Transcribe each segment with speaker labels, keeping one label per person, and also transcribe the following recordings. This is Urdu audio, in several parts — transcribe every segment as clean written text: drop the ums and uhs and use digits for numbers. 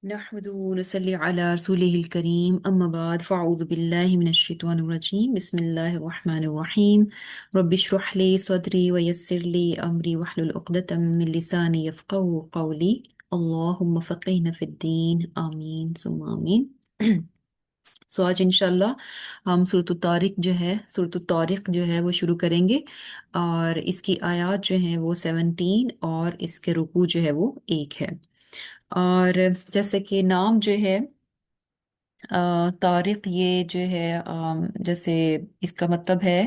Speaker 1: نحمده ونصلي على رسوله الكريم أما بعد فأعوذ بالله من الشيطان الرجيم بسم الله الرحمن الرحيم رب اشرح لي صدري ويسر لي أمري واحلل عقدة من لساني يفقهوا قولي اللهم فقهنا في الدين آمين ثم آمين سو آج انشاءاللہ ہم سورۃ الطارق جو ہے وہ شروع کریں گے، اور اس کی آیات جو ہیں وہ 17 اور اس کے رکوع جو ہے وہ 1 ہے۔ اور جیسے کہ نام جو ہے طارق، یہ جو ہے جیسے اس کا مطلب ہے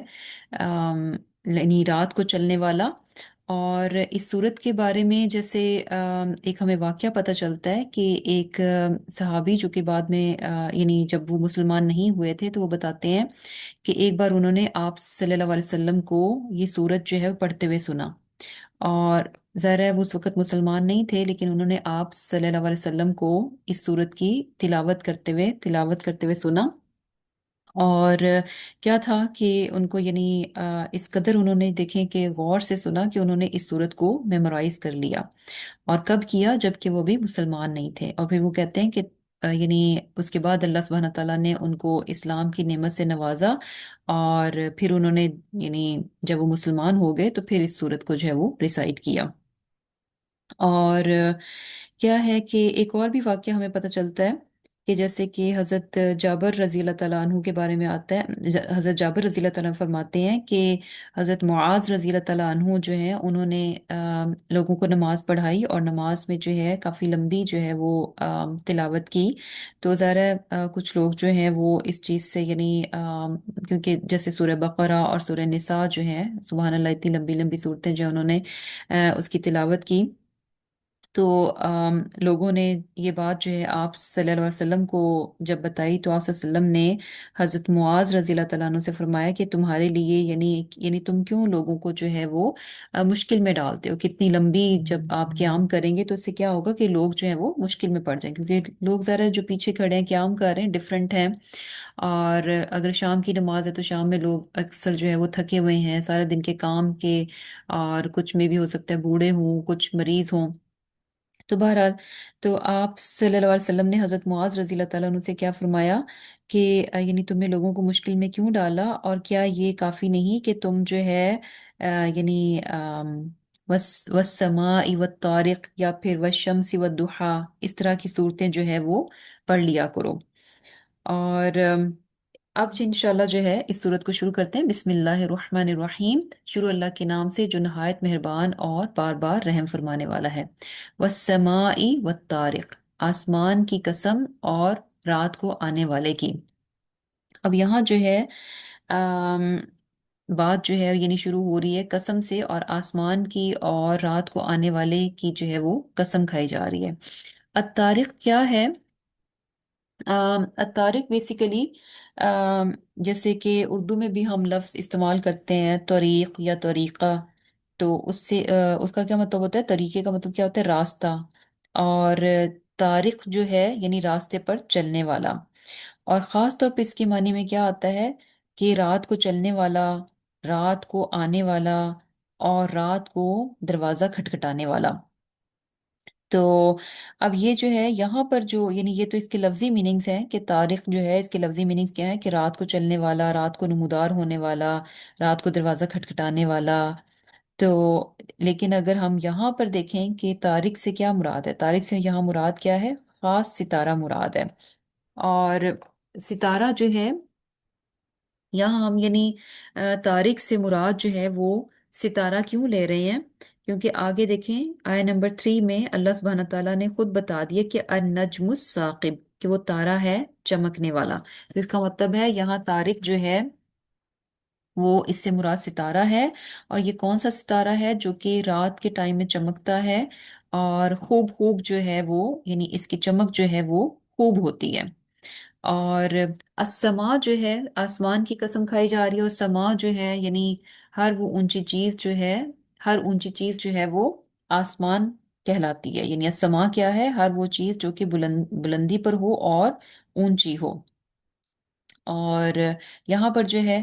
Speaker 1: یعنی رات کو چلنے والا۔ اور اس صورت کے بارے میں جیسے ایک ہمیں واقعہ پتہ چلتا ہے کہ ایک صحابی جو کہ بعد میں یعنی جب وہ مسلمان نہیں ہوئے تھے تو وہ بتاتے ہیں کہ ایک بار انہوں نے آپ صلی اللہ علیہ وسلم کو یہ سورت جو ہے وہ پڑھتے ہوئے سنا، اور ظاہر ہے وہ اس وقت مسلمان نہیں تھے، لیکن انہوں نے آپ صلی اللہ علیہ وسلم کو اس سورت کی تلاوت کرتے ہوئے سنا۔ اور کیا تھا کہ ان کو یعنی اس قدر انہوں نے دیکھیں کہ غور سے سنا کہ انہوں نے اس سورت کو میمورائز کر لیا۔ اور کب کیا؟ جب کہ وہ بھی مسلمان نہیں تھے۔ اور پھر وہ کہتے ہیں کہ یعنی اس کے بعد اللہ سبحانہ تعالیٰ نے ان کو اسلام کی نعمت سے نوازا، اور پھر انہوں نے یعنی جب وہ مسلمان ہو گئے تو پھر اس سورت کو جو ہے وہ ریسائٹ کیا۔ اور کیا ہے کہ ایک اور بھی واقعہ ہمیں پتہ چلتا ہے کہ جیسے کہ حضرت جابر رضی اللہ تعالیٰ عنہ کے بارے میں آتا ہے، حضرت جابر رضی اللہ تعالیٰ عنہ فرماتے ہیں کہ حضرت معاذ رضی اللہ تعالیٰ عنہ جو ہیں انہوں نے لوگوں کو نماز پڑھائی، اور نماز میں جو ہے کافی لمبی جو ہے وہ تلاوت کی۔ تو ظاہر ہے کچھ لوگ جو ہیں وہ اس چیز سے یعنی کیونکہ جیسے سورہ بقرہ اور سورہ نساء جو ہیں، سبحان اللہ، اتنی لمبی لمبی صورتیں جو انہوں نے اس کی تلاوت کی، تو لوگوں نے یہ بات جو ہے آپ صلی اللہ علیہ وسلم کو جب بتائی تو آپ صلی اللہ علیہ وسلم نے حضرت معاذ رضی اللہ تعالیٰ عنہ سے فرمایا کہ تمہارے لیے یعنی تم کیوں لوگوں کو جو ہے وہ مشکل میں ڈالتے ہو؟ کتنی لمبی جب آپ قیام کریں گے تو اس سے کیا ہوگا کہ لوگ جو ہیں وہ مشکل میں پڑ جائیں، کیونکہ لوگ ذرا جو پیچھے کھڑے ہیں قیام کر رہے ہیں ڈفرینٹ ہیں۔ اور اگر شام کی نماز ہے تو شام میں لوگ اکثر جو ہے وہ تھکے ہوئے ہیں سارے دن کے کام کے، اور کچھ میں بھی ہو سکتا ہے بوڑھے ہوں، کچھ مریض ہوں۔ تو بہرحال، تو آپ صلی اللہ علیہ وسلم نے حضرت معاذ رضی اللہ تعالیٰ عنہ سے کیا فرمایا کہ یعنی تم نے لوگوں کو مشکل میں کیوں ڈالا، اور کیا یہ کافی نہیں کہ تم جو ہے یعنی والسماء والطارق یا پھر والشمس والضحیٰ، اس طرح کی صورتیں جو ہے وہ پڑھ لیا کرو۔ اور اب جو انشاءاللہ جو ہے اس صورت کو شروع کرتے ہیں۔ بسم اللہ الرحمن الرحیم، شروع اللہ کے نام سے جو نہایت مہربان اور بار بار رحم فرمانے والا ہے۔ والسماء والطارق، آسمان کی قسم اور رات کو آنے والے کی۔ اب یہاں جو ہے آم، بات جو ہے یعنی شروع ہو رہی ہے قسم سے، اور آسمان کی اور رات کو آنے والے کی جو ہے وہ قسم کھائی جا رہی ہے۔ الطارق کیا ہے؟ الطارق بیسیکلی جیسے کہ اردو میں بھی ہم لفظ استعمال کرتے ہیں طریق یا طریقہ، تو اس سے اس کا کیا مطلب ہوتا ہے؟ طریقے کا مطلب کیا ہوتا ہے؟ راستہ۔ اور طارق جو ہے یعنی راستے پر چلنے والا، اور خاص طور پہ اس کے معنی میں کیا آتا ہے کہ رات کو چلنے والا، رات کو آنے والا، اور رات کو دروازہ کھٹکھٹانے والا۔ تو اب یہ جو ہے یہاں پر جو یعنی یہ تو اس کے لفظی میننگز ہیں کہ طارق جو ہے اس کے لفظی میننگز کیا ہے کہ رات کو چلنے والا، رات کو نمودار ہونے والا، رات کو دروازہ کھٹکھٹانے والا۔ تو لیکن اگر ہم یہاں پر دیکھیں کہ طارق سے کیا مراد ہے، طارق سے یہاں مراد کیا ہے؟ خاص ستارہ مراد ہے۔ اور ستارہ جو ہے یہاں ہم یعنی طارق سے مراد جو ہے وہ ستارہ کیوں لے رہے ہیں؟ کیونکہ آگے دیکھیں آیہ نمبر 3 میں اللہ سبحانہ تعالیٰ نے خود بتا دیا کہ النجم الثاقب، کہ وہ تارا ہے چمکنے والا۔ تو اس کا مطلب ہے یہاں طارق جو ہے وہ اس سے مراد ستارہ ہے، اور یہ کون سا ستارہ ہے؟ جو کہ رات کے ٹائم میں چمکتا ہے، اور خوب خوب جو ہے وہ یعنی اس کی چمک جو ہے وہ خوب ہوتی ہے۔ اور السما جو ہے آسمان کی قسم کھائی جا رہی ہے، اور سما جو ہے یعنی ہر وہ اونچی چیز جو ہے، ہر اونچی چیز جو ہے وہ آسمان کہلاتی ہے۔ یعنی السما کیا ہے؟ ہر وہ چیز جو کہ بلندی پر ہو اور اونچی ہو۔ اور یہاں پر جو ہے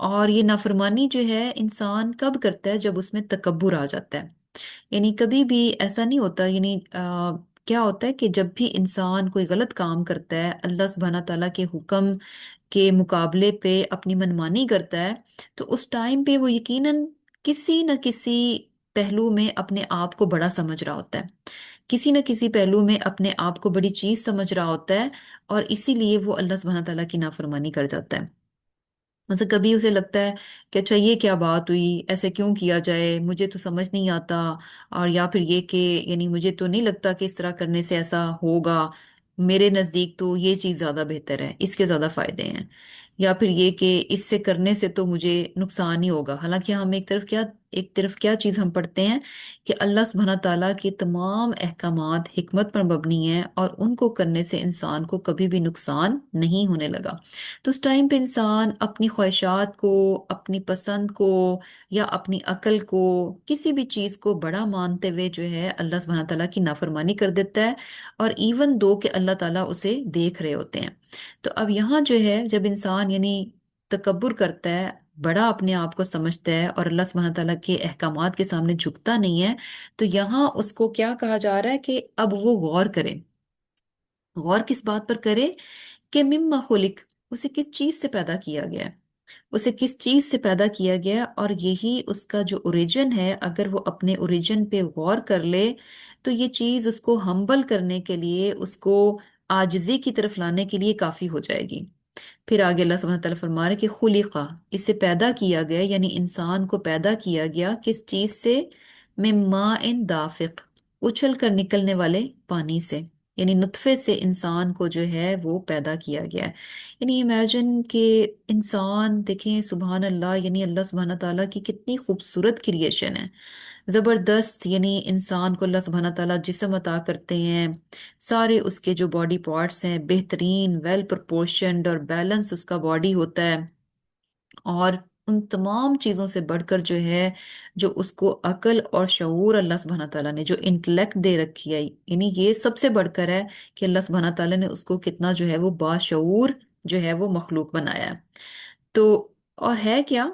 Speaker 1: اور یہ نافرمانی جو ہے انسان کب کرتا ہے؟ جب اس میں تکبر آ جاتا ہے. یعنی کبھی بھی ایسا نہیں ہوتا، یعنی کیا ہوتا ہے کہ جب بھی انسان کوئی غلط کام کرتا ہے، اللہ سبحانہ تعالیٰ کے حکم کے مقابلے پہ اپنی منمانی کرتا ہے، تو اس ٹائم پہ وہ یقیناً کسی نہ کسی پہلو میں اپنے آپ کو بڑا سمجھ رہا ہوتا ہے، کسی نہ کسی پہلو میں اپنے آپ کو بڑی چیز سمجھ رہا ہوتا ہے، اور اسی لیے وہ اللہ سبحانہ تعالیٰ کی نافرمانی کر جاتا ہے. مطلب کبھی اسے لگتا ہے کہ اچھا یہ کیا بات ہوئی، ایسے کیوں کیا جائے، مجھے تو سمجھ نہیں آتا، اور یا پھر یہ کہ یعنی مجھے تو نہیں لگتا کہ اس طرح کرنے سے ایسا ہوگا، میرے نزدیک تو یہ چیز زیادہ بہتر ہے، اس کے زیادہ فائدے ہیں، یا پھر یہ کہ اس سے کرنے سے تو مجھے نقصان ہی ہوگا. حالانکہ ہم ایک طرف کیا چیز ہم پڑھتے ہیں کہ اللہ سبحانہ تعالیٰ کے تمام احکامات حکمت پر مبنی ہیں، اور ان کو کرنے سے انسان کو کبھی بھی نقصان نہیں ہونے لگا. تو اس ٹائم پہ انسان اپنی خواہشات کو، اپنی پسند کو، یا اپنی عقل کو، کسی بھی چیز کو بڑا مانتے ہوئے جو ہے اللہ سبحانہ تعالیٰ کی نافرمانی کر دیتا ہے، اور ایون دو کہ اللہ تعالیٰ اسے دیکھ رہے ہوتے ہیں. تو اب یہاں جو ہے جب انسان یعنی تکبر کرتا ہے، بڑا اپنے آپ کو سمجھتا ہے، اور اللہ سبحانہ تعالیٰ کے احکامات کے سامنے جھکتا نہیں ہے، تو یہاں اس کو کیا کہا جا رہا ہے کہ اب وہ غور کرے. غور کس بات پر کرے؟ کہ مما خلق، اسے کس چیز سے پیدا کیا گیا ہے، اسے کس چیز سے پیدا کیا گیا ہے، اور یہی اس کا جو اوریجن ہے، اگر وہ اپنے اوریجن پہ غور کر لے تو یہ چیز اس کو ہمبل کرنے کے لیے، اس کو عاجزی کی طرف لانے کے لیے کافی ہو جائے گی. پھر آگے اللہ سبحانہ تعالیٰ فرما رہے کہ خلقہ، اسے پیدا کیا گیا، یعنی انسان کو پیدا کیا گیا کس چیز سے؟ من ماء دافق، اچھل کر نکلنے والے پانی سے، یعنی نطفے سے انسان کو جو ہے وہ پیدا کیا گیا ہے. یعنی امیجن کہ انسان دیکھیں، سبحان اللہ، یعنی اللہ سبحانہ تعالیٰ کی کتنی خوبصورت کریشن ہے، زبردست. یعنی انسان کو اللہ سبحانہ تعالیٰ جسم عطا کرتے ہیں، سارے اس کے جو باڈی پارٹس ہیں بہترین، ویل پرپورشنڈ اور بیلنس اس کا باڈی ہوتا ہے. اور ان تمام چیزوں سے بڑھ کر جو ہے، جو اس کو عقل اور شعور اللہ سبحانہ تعالیٰ نے جو انٹلیکٹ دے رکھی ہے، یعنی یہ سب سے بڑھ کر ہے کہ اللہ سبحانہ تعالیٰ نے اس کو کتنا جو ہے وہ باشعور جو ہے وہ مخلوق بنایا ہے. تو اور ہے کیا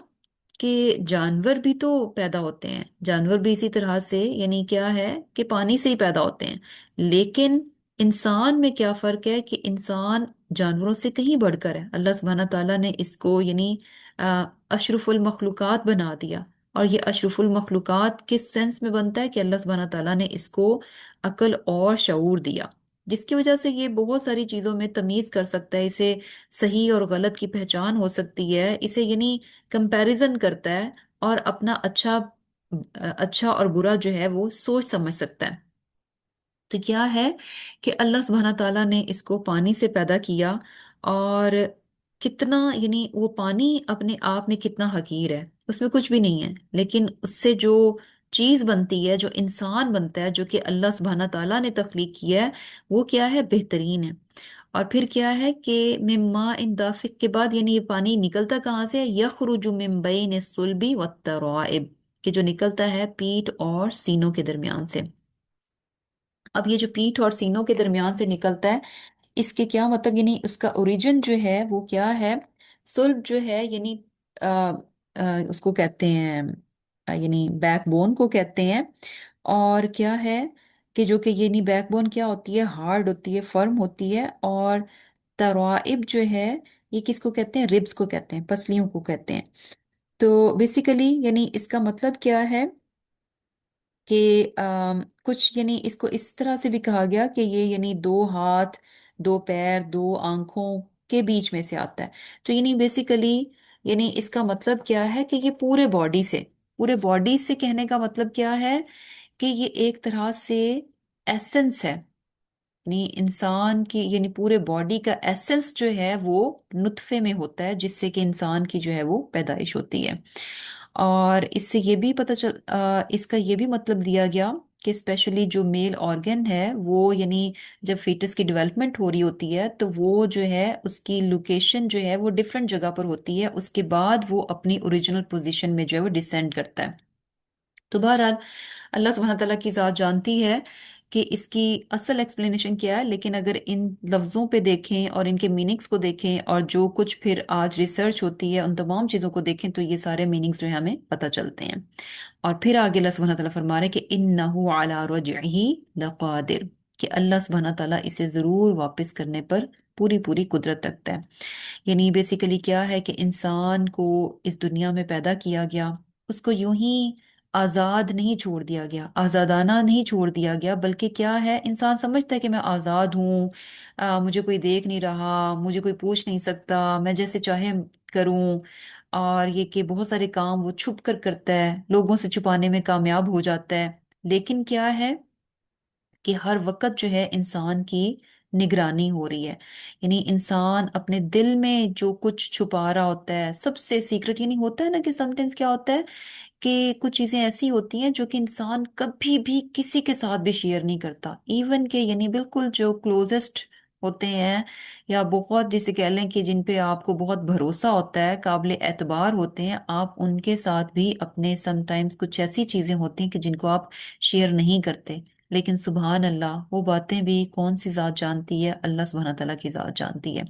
Speaker 1: کہ جانور بھی تو پیدا ہوتے ہیں، جانور بھی اسی طرح سے، یعنی کیا ہے کہ پانی سے ہی پیدا ہوتے ہیں. لیکن انسان میں کیا فرق ہے کہ انسان جانوروں سے کہیں بڑھ کر ہے. اللہ سبحانہ تعالیٰ نے اس کو یعنی اشرف المخلوقات بنا دیا. اور یہ اشرف المخلوقات کس سینس میں بنتا ہے کہ اللہ سبحانہ تعالیٰ نے اس کو عقل اور شعور دیا، جس کی وجہ سے یہ بہت ساری چیزوں میں تمیز کر سکتا ہے، اسے صحیح اور غلط کی پہچان ہو سکتی ہے، اسے یعنی کمپیریزن کرتا ہے، اور اپنا اچھا اور برا جو ہے وہ سوچ سمجھ سکتا ہے. تو کیا ہے کہ اللہ سبحانہ تعالیٰ نے اس کو پانی سے پیدا کیا، اور کتنا یعنی وہ پانی اپنے آپ میں کتنا حقیر ہے، اس میں کچھ بھی نہیں ہے، لیکن اس سے جو چیز بنتی ہے، جو انسان بنتا ہے، جو کہ اللہ سبحانہ تعالیٰ نے تخلیق کیا ہے، وہ کیا ہے؟ بہترین ہے. اور پھر کیا ہے کہ مما ان دافق کے بعد یعنی یہ پانی نکلتا کہاں سے؟ یخرج من بین الصلب والترائب، کہ جو نکلتا ہے پیٹھ اور سینوں کے درمیان سے. اب یہ جو پیٹھ اور سینوں کے درمیان سے نکلتا ہے، اس کے کیا مطلب؟ یعنی اس کا اوریجن جو ہے وہ کیا ہے؟ سلب جو ہے یعنی اس کو کہتے ہیں یعنی بیک بون کو کہتے ہیں. اور کیا ہے کہ جو کہ یعنی بیک بون کیا ہوتی ہے؟ ہارڈ ہوتی ہے، فرم ہوتی ہے. اور ترائب جو ہے یہ کس کو کہتے ہیں؟ ربس کو کہتے ہیں، پسلیوں کو کہتے ہیں. تو بیسیکلی یعنی اس کا مطلب کیا ہے کہ کچھ یعنی اس کو اس طرح سے بھی کہا گیا کہ یہ یعنی دو ہاتھ، دو پیر، دو آنکھوں کے بیچ میں سے آتا ہے. تو یعنی بیسیکلی یعنی اس کا مطلب کیا ہے کہ یہ پورے باڈی سے کہنے کا مطلب کیا ہے کہ یہ ایک طرح سے ایسنس ہے، یعنی انسان کی یعنی پورے باڈی کا ایسنس جو ہے وہ نطفے میں ہوتا ہے، جس سے کہ انسان کی جو ہے وہ پیدائش ہوتی ہے. اور اس سے یہ بھی اس کا یہ بھی مطلب دیا گیا کہ اسپیشلی جو میل آرگن ہے وہ یعنی جب فیٹس کی ڈیولپمنٹ ہو رہی ہوتی ہے تو وہ جو ہے اس کی لوکیشن جو ہے وہ ڈفرینٹ جگہ پر ہوتی ہے، اس کے بعد وہ اپنی اوریجنل پوزیشن میں جو ہے وہ ڈسینڈ کرتا ہے. تو بہرحال اللہ سبحانہ تعالیٰ کی ذات جانتی ہے کہ اس کی اصل ایکسپلینیشن کیا ہے، لیکن اگر ان لفظوں پہ دیکھیں اور ان کے میننگز کو دیکھیں اور جو کچھ پھر آج ریسرچ ہوتی ہے ان تمام چیزوں کو دیکھیں تو یہ سارے میننگز جو ہے ہمیں پتہ چلتے ہیں۔ اور پھر آگے اللہ سبحانہ تعالیٰ فرما رہے ہیں کہ انہ علی رجعہ لقادر، کہ اللہ سبحانہ تعالیٰ اسے ضرور واپس کرنے پر پوری پوری قدرت رکھتا ہے۔ یعنی بیسیکلی کیا ہے کہ انسان کو اس دنیا میں پیدا کیا گیا، اس کو یوں ہی آزاد نہیں چھوڑ دیا گیا، آزادانہ نہیں چھوڑ دیا گیا، بلکہ کیا ہے، انسان سمجھتا ہے کہ میں آزاد ہوں، مجھے کوئی دیکھ نہیں رہا، مجھے کوئی پوچھ نہیں سکتا، میں جیسے چاہے کروں، اور یہ کہ بہت سارے کام وہ چھپ کر کرتا ہے، لوگوں سے چھپانے میں کامیاب ہو جاتا ہے۔ لیکن کیا ہے کہ ہر وقت جو ہے انسان کی نگرانی ہو رہی ہے، یعنی انسان اپنے دل میں جو کچھ چھپا رہا ہوتا ہے سب سے سیکرٹ، یعنی ہوتا ہے نا کہ سم ٹائمز کیا ہوتا ہے کہ کچھ چیزیں ایسی ہوتی ہیں جو کہ انسان کبھی بھی کسی کے ساتھ بھی شیئر نہیں کرتا، ایون کہ یعنی بالکل جو کلوزسٹ ہوتے ہیں، یا بہت جسے کہہ لیں کہ جن پہ آپ کو بہت بھروسہ ہوتا ہے، قابل اعتبار ہوتے ہیں، آپ ان کے ساتھ بھی اپنے سم ٹائمز کچھ ایسی چیزیں ہوتی ہیں کہ جن کو آپ شیئر نہیں کرتے۔ لیکن سبحان اللہ، وہ باتیں بھی کون سی ذات جانتی ہے؟ اللہ سبحانہ تعالیٰ کی ذات جانتی ہے۔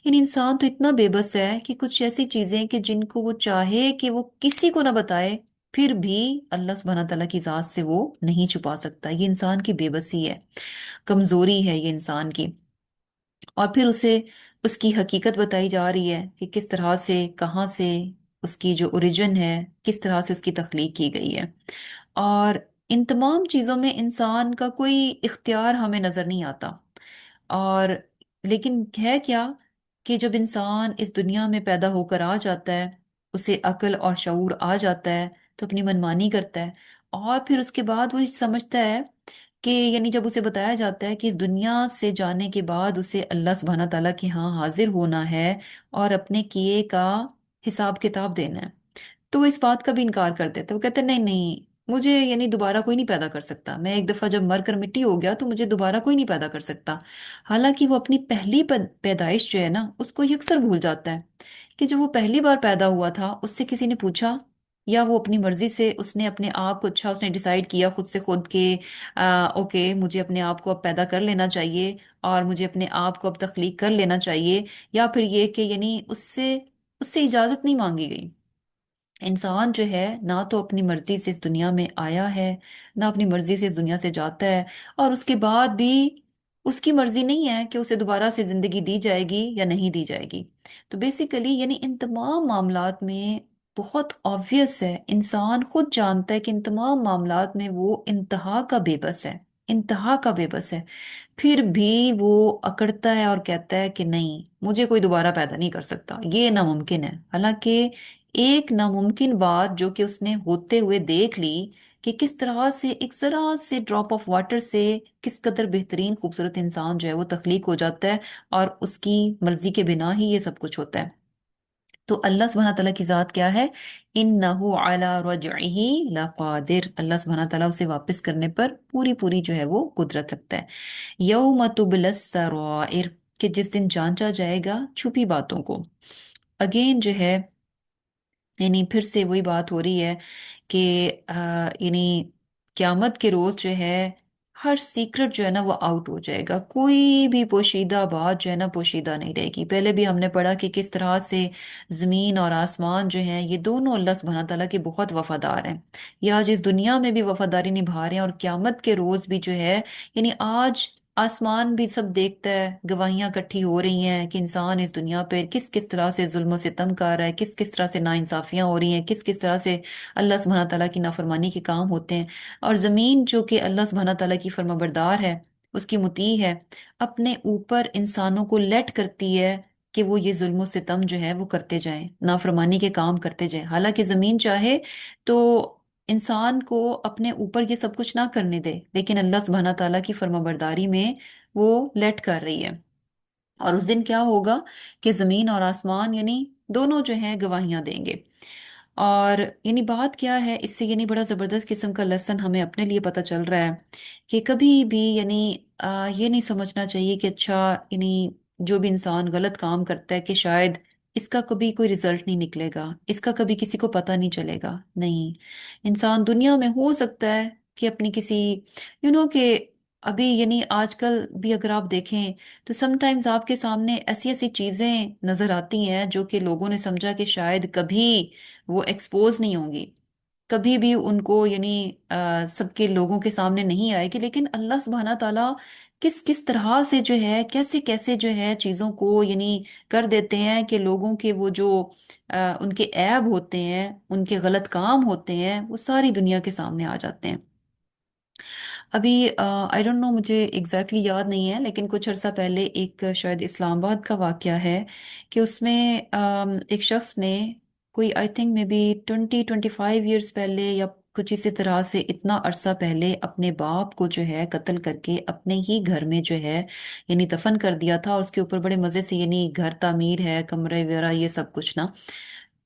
Speaker 1: یعنی انسان تو اتنا بے بس ہے کہ کچھ ایسی چیزیں کہ جن کو وہ چاہے کہ وہ کسی کو نہ بتائے، پھر بھی اللہ سبحانہ تعالیٰ کی ذات سے وہ نہیں چھپا سکتا۔ یہ انسان کی بے بسی ہے، کمزوری ہے یہ انسان کی۔ اور پھر اسے اس کی حقیقت بتائی جا رہی ہے کہ کس طرح سے، کہاں سے اس کی جو اوریجن ہے، کس طرح سے اس کی تخلیق کی گئی ہے۔ اور ان تمام چیزوں میں انسان کا کوئی اختیار ہمیں نظر نہیں آتا۔ اور لیکن ہے کیا کہ جب انسان اس دنیا میں پیدا ہو کر آ جاتا ہے، اسے عقل اور شعور آ جاتا ہے تو اپنی منمانی کرتا ہے، اور پھر اس کے بعد وہ سمجھتا ہے کہ یعنی جب اسے بتایا جاتا ہے کہ اس دنیا سے جانے کے بعد اسے اللہ سبحانہ تعالیٰ کے ہاں حاضر ہونا ہے اور اپنے کیے کا حساب کتاب دینا ہے، تو وہ اس بات کا بھی انکار کر دیتے، وہ کہتے ہیں نہیں نہیں، مجھے یعنی دوبارہ کوئی نہیں پیدا کر سکتا، میں ایک دفعہ جب مر کر مٹی ہو گیا تو مجھے دوبارہ کوئی نہیں پیدا کر سکتا۔ حالانکہ وہ اپنی پہلی پیدائش جو ہے نا اس کو یکسر بھول جاتا ہے کہ جب وہ پہلی بار پیدا ہوا تھا اس سے کسی نے پوچھا، یا وہ اپنی مرضی سے اس نے اپنے آپ کو، اچھا اس نے ڈیسائیڈ کیا خود سے خود کہ اوکے مجھے اپنے آپ کو اب پیدا کر لینا چاہیے اور مجھے اپنے آپ کو اب تخلیق کر لینا چاہیے، یا پھر یہ کہ یعنی اس سے اجازت نہیں مانگی گئی۔ انسان جو ہے نہ تو اپنی مرضی سے اس دنیا میں آیا ہے، نہ اپنی مرضی سے اس دنیا سے جاتا ہے، اور اس کے بعد بھی اس کی مرضی نہیں ہے کہ اسے دوبارہ سے زندگی دی جائے گی یا نہیں دی جائے گی۔ تو بیسیکلی یعنی ان تمام معاملات میں بہت آبویس ہے، انسان خود جانتا ہے کہ ان تمام معاملات میں وہ انتہا کا بے بس ہے، انتہا کا بے بس ہے، پھر بھی وہ اکڑتا ہے اور کہتا ہے کہ نہیں، مجھے کوئی دوبارہ پیدا نہیں کر سکتا، یہ ناممکن ہے۔ حالانکہ ایک ناممکن بات جو کہ اس نے ہوتے ہوئے دیکھ لی کہ کس طرح سے ایک ذرا سے ڈراپ آف واٹر سے کس قدر بہترین خوبصورت انسان جو ہے وہ تخلیق ہو جاتا ہے، اور اس کی مرضی کے بنا ہی یہ سب کچھ ہوتا ہے۔ تو اللہ سبحانہ تعالیٰ کی ذات کیا ہے؟ انہ علی رجعہ لقادر، اللہ سبحانہ تعالیٰ اسے واپس کرنے پر پوری پوری جو ہے وہ قدرت رکھتا ہے۔ یوم تبلی السرائر، کہ جس دن جانچا جائے گا چھپی باتوں کو۔ اگین جو ہے یعنی پھر سے وہی بات ہو رہی ہے کہ یعنی قیامت کے روز جو ہے ہر سیکرٹ جو ہے نا وہ آؤٹ ہو جائے گا، کوئی بھی پوشیدہ بات جو ہے نا پوشیدہ نہیں رہے گی۔ پہلے بھی ہم نے پڑھا کہ کس طرح سے زمین اور آسمان جو ہیں یہ دونوں اللہ سبحانہ تعالیٰ کے بہت وفادار ہیں، یہ آج اس دنیا میں بھی وفاداری نبھا رہے ہیں، اور قیامت کے روز بھی جو ہے یعنی آج آسمان بھی سب دیکھتا ہے، گواہیاں اکٹھی ہو رہی ہیں کہ انسان اس دنیا پہ کس کس طرح سے ظلم و ستم کر رہا ہے، کس کس طرح سے ناانصافیاں ہو رہی ہیں، کس کس طرح سے اللہ سبحانہ تعالیٰ کی نافرمانی کے کام ہوتے ہیں۔ اور زمین جو کہ اللہ سبحانہ تعالیٰ کی فرما بردار ہے، اس کی مطیع ہے، اپنے اوپر انسانوں کو لیٹ کرتی ہے کہ وہ یہ ظلم و ستم جو ہے وہ کرتے جائیں، نافرمانی کے کام کرتے جائیں۔ حالانکہ زمین چاہے تو انسان کو اپنے اوپر یہ سب کچھ نہ کرنے دے، لیکن اللہ سبحانہ تعالیٰ کی فرما برداری میں وہ لیٹ کر رہی ہے۔ اور اس دن کیا ہوگا کہ زمین اور آسمان یعنی دونوں جو ہیں گواہیاں دیں گے۔ اور یعنی بات کیا ہے اس سے، یعنی بڑا زبردست قسم کا لیسن ہمیں اپنے لیے پتہ چل رہا ہے کہ کبھی بھی یعنی یہ نہیں سمجھنا چاہیے کہ اچھا یعنی جو بھی انسان غلط کام کرتا ہے کہ شاید اس کا کبھی کوئی رزلٹ نہیں نکلے گا، اس کا کبھی کسی کو پتہ نہیں چلے گا۔ نہیں، انسان دنیا میں ہو سکتا ہے کہ اپنی کسی کہ ابھی یعنی آج کل بھی اگر آپ دیکھیں تو سم ٹائمز آپ کے سامنے ایسی ایسی چیزیں نظر آتی ہیں جو کہ لوگوں نے سمجھا کہ شاید کبھی وہ ایکسپوز نہیں ہوں گی، کبھی بھی ان کو یعنی سب کے لوگوں کے سامنے نہیں آئے گی، لیکن اللہ سبحانہ تعالیٰ کس کس طرح سے جو ہے، کیسے کیسے جو ہے چیزوں کو یعنی کر دیتے ہیں کہ لوگوں کے وہ جو ان کے عیب ہوتے ہیں، ان کے غلط کام ہوتے ہیں، وہ ساری دنیا کے سامنے آ جاتے ہیں۔ ابھی آئی ڈونٹ نو، مجھے ایگزیکٹلی یاد نہیں ہے، لیکن کچھ عرصہ پہلے ایک شاید اسلام آباد کا واقعہ ہے کہ اس میں ایک شخص نے کوئی آئی تھنک میں بی 20-25 ایئرس پہلے یا کچھ اسی طرح سے اتنا عرصہ پہلے اپنے باپ کو جو ہے قتل کر کے اپنے ہی گھر میں جو ہے یعنی دفن کر دیا تھا، اور اس کے اوپر بڑے مزے سے یعنی گھر تعمیر ہے، کمرے وغیرہ یہ سب کچھ نا۔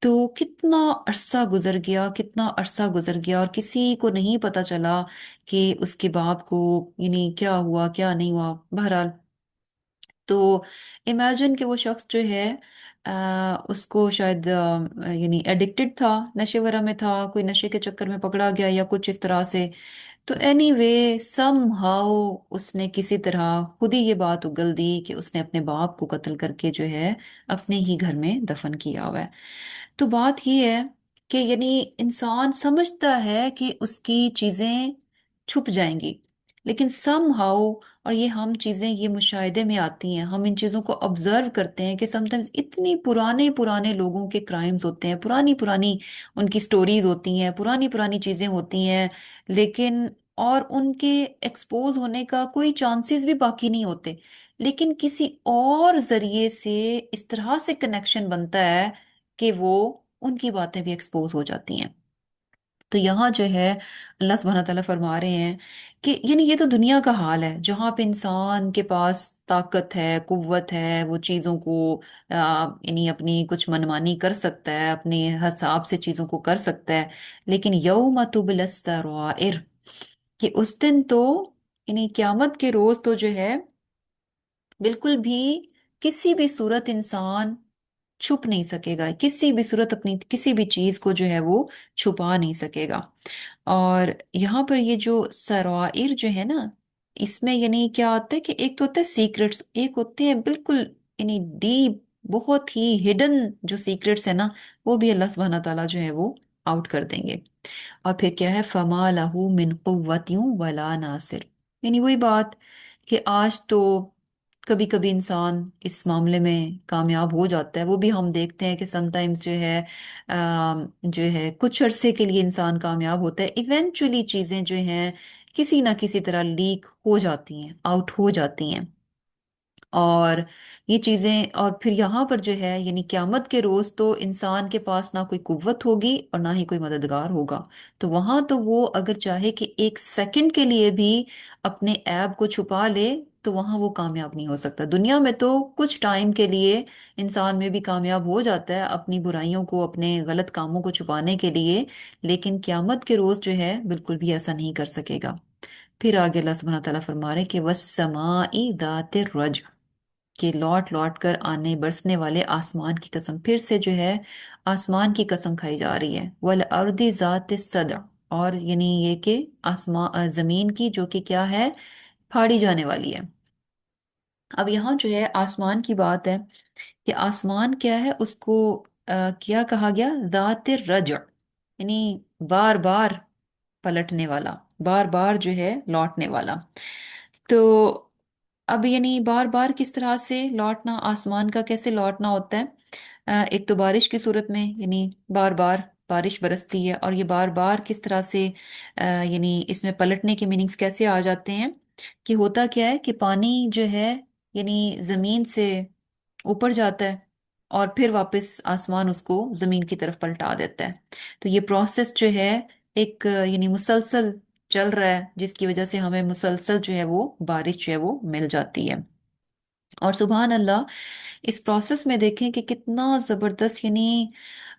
Speaker 1: تو کتنا عرصہ گزر گیا، کتنا عرصہ گزر گیا، اور کسی کو نہیں پتا چلا کہ اس کے باپ کو یعنی کیا ہوا کیا نہیں ہوا، بہرحال۔ تو امیجن کہ وہ شخص جو ہے اس کو شاید یعنی ایڈکٹڈ تھا، نشے وغیرہ میں تھا، کوئی نشے کے چکر میں پکڑا گیا یا کچھ اس طرح سے۔ تو اینی وے سم ہاؤ اس نے کسی طرح خود ہی یہ بات اگل دی کہ اس نے اپنے باپ کو قتل کر کے جو ہے اپنے ہی گھر میں دفن کیا ہوا ہے۔ تو بات یہ ہے کہ یعنی انسان سمجھتا ہے کہ اس کی چیزیں چھپ جائیں گی، لیکن سم ہاؤ، اور یہ ہم چیزیں یہ مشاہدے میں آتی ہیں، ہم ان چیزوں کو آبزرو کرتے ہیں کہ سم ٹائمز اتنی پرانے پرانے لوگوں کے کرائمز ہوتے ہیں، پرانی پرانی ان کی سٹوریز ہوتی ہیں، پرانی پرانی چیزیں ہوتی ہیں، لیکن اور ان کے ایکسپوز ہونے کا کوئی چانسز بھی باقی نہیں ہوتے، لیکن کسی اور ذریعے سے اس طرح سے کنیکشن بنتا ہے کہ وہ ان کی باتیں بھی ایکسپوز ہو جاتی ہیں۔ تو یہاں جو ہے اللہ سبحانہ تعالیٰ فرما رہے ہیں کہ یعنی یہ تو دنیا کا حال ہے جہاں پہ انسان کے پاس طاقت ہے، قوت ہے، وہ چیزوں کو یعنی اپنی کچھ منمانی کر سکتا ہے، اپنے حساب سے چیزوں کو کر سکتا ہے، لیکن یوم تبلی السرائر، کہ اس دن تو یعنی قیامت کے روز تو جو ہے بالکل بھی کسی بھی صورت انسان چھپ نہیں سکے گا، کسی بھی صورت اپنی کسی بھی چیز کو جو ہے وہ چھپا نہیں سکے گا۔ اور یہاں پر یہ جو سرائر جو ہے نا، اس میں یعنی کیا ہوتا ہے کہ ایک تو ہوتا ہے سیکرٹس، ایک ہوتے ہیں بالکل یعنی ڈیپ، بہت ہی ہڈن جو سیکرٹس ہیں نا، وہ بھی اللہ سبحانہ تعالیٰ جو ہے وہ آؤٹ کر دیں گے۔ اور پھر کیا ہے، فما لہو من قوتیوں ولا ناصر، یعنی وہی بات کہ آج تو کبھی کبھی انسان اس معاملے میں کامیاب ہو جاتا ہے، وہ بھی ہم دیکھتے ہیں کہ سم ٹائمز جو ہے جو ہے کچھ عرصے کے لیے انسان کامیاب ہوتا ہے، ایونچولی چیزیں جو ہیں کسی نہ کسی طرح لیک ہو جاتی ہیں، آؤٹ ہو جاتی ہیں۔ اور یہ چیزیں، اور پھر یہاں پر جو ہے یعنی قیامت کے روز تو انسان کے پاس نہ کوئی قوت ہوگی اور نہ ہی کوئی مددگار ہوگا، تو وہاں تو وہ اگر چاہے کہ ایک سیکنڈ کے لیے بھی اپنے ایب کو چھپا لے تو وہاں وہ کامیاب نہیں ہو سکتا۔ دنیا میں تو کچھ ٹائم کے لیے انسان میں بھی کامیاب ہو جاتا ہے اپنی برائیوں کو، اپنے غلط کاموں کو چھپانے کے لیے، لیکن قیامت کے روز جو ہے بالکل بھی ایسا نہیں کر سکے گا۔ پھر آگے اللہ سبحانہ تعالیٰ فرما رہے کہ وَالسَّمَاءِ ذَاتِ الرَّجْعِ، کہ لوٹ لوٹ کر آنے برسنے والے آسمان کی قسم، پھر سے جو ہے آسمان کی قسم کھائی جا رہی ہے، وَالْأَرْضِ ذَاتِ الصَّدْعِ، اور یعنی یہ کہ آسمان زمین کی جو کہ کیا ہے، پھاڑی جانے والی ہے۔ اب یہاں جو ہے آسمان کی بات ہے کہ آسمان کیا ہے، اس کو کیا کہا گیا، ذات الرجع، یعنی بار بار پلٹنے والا، بار بار جو ہے لوٹنے والا۔ تو اب یعنی بار بار کس طرح سے لوٹنا، آسمان کا کیسے لوٹنا ہوتا ہے؟ ایک تو بارش کی صورت میں، یعنی بار بار بارش برستی ہے، اور یہ بار بار کس طرح سے یعنی اس میں پلٹنے کے میننگز کیسے آ جاتے ہیں کہ ہوتا کیا ہے کہ پانی جو ہے یعنی زمین سے اوپر جاتا ہے اور پھر واپس آسمان اس کو زمین کی طرف پلٹا دیتا ہے۔ تو یہ پروسیس جو ہے ایک یعنی مسلسل چل رہا ہے، جس کی وجہ سے ہمیں مسلسل جو ہے وہ بارش جو ہے وہ مل جاتی ہے۔ اور سبحان اللہ، اس پروسیس میں دیکھیں کہ کتنا زبردست، یعنی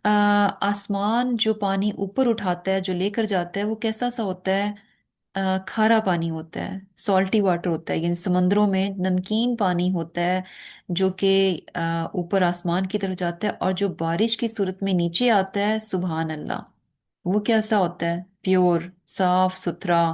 Speaker 1: آسمان جو پانی اوپر اٹھاتا ہے، جو لے کر جاتا ہے، وہ کیسا سا ہوتا ہے، کھارا پانی ہوتا ہے، سالٹی واٹر ہوتا ہے، یعنی سمندروں میں نمکین پانی ہوتا ہے جو کہ اوپر آسمان کی طرف جاتا ہے، اور جو بارش کی صورت میں نیچے آتا ہے، سبحان اللہ، وہ کیسا ہوتا ہے، پیور، صاف ستھرا،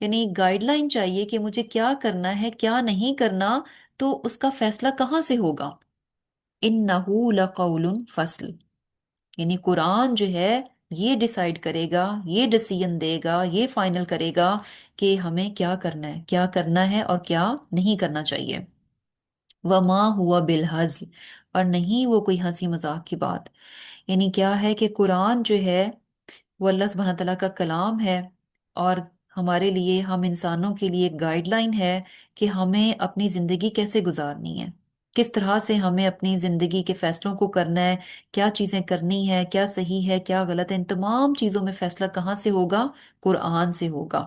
Speaker 1: یعنی گائیڈ لائن چاہیے کہ مجھے کیا کرنا ہے کیا نہیں کرنا، تو اس کا فیصلہ کہاں سے ہوگا؟ انَّهُ لَقَوْلٌ فصل، یعنی قرآن جو ہے یہ ڈیسائیڈ کرے گا، یہ ڈسیزن دے گا، یہ فائنل کرے گا کہ ہمیں کیا کرنا ہے، کیا کرنا ہے اور کیا نہیں کرنا چاہیے۔ وما ہوا بالحزل، اور نہیں وہ کوئی ہنسی مذاق کی بات۔ یعنی کیا ہے کہ قرآن جو ہے وہ اللہ سبحانہ تعالیٰ کا کلام ہے، اور ہمارے لیے، ہم انسانوں کے لیے ایک گائیڈ لائن ہے کہ ہمیں اپنی زندگی کیسے گزارنی ہے، کس طرح سے ہمیں اپنی زندگی کے فیصلوں کو کرنا ہے، کیا چیزیں کرنی ہے، کیا صحیح ہے کیا غلط ہے، ان تمام چیزوں میں فیصلہ کہاں سے ہوگا؟ قرآن سے ہوگا۔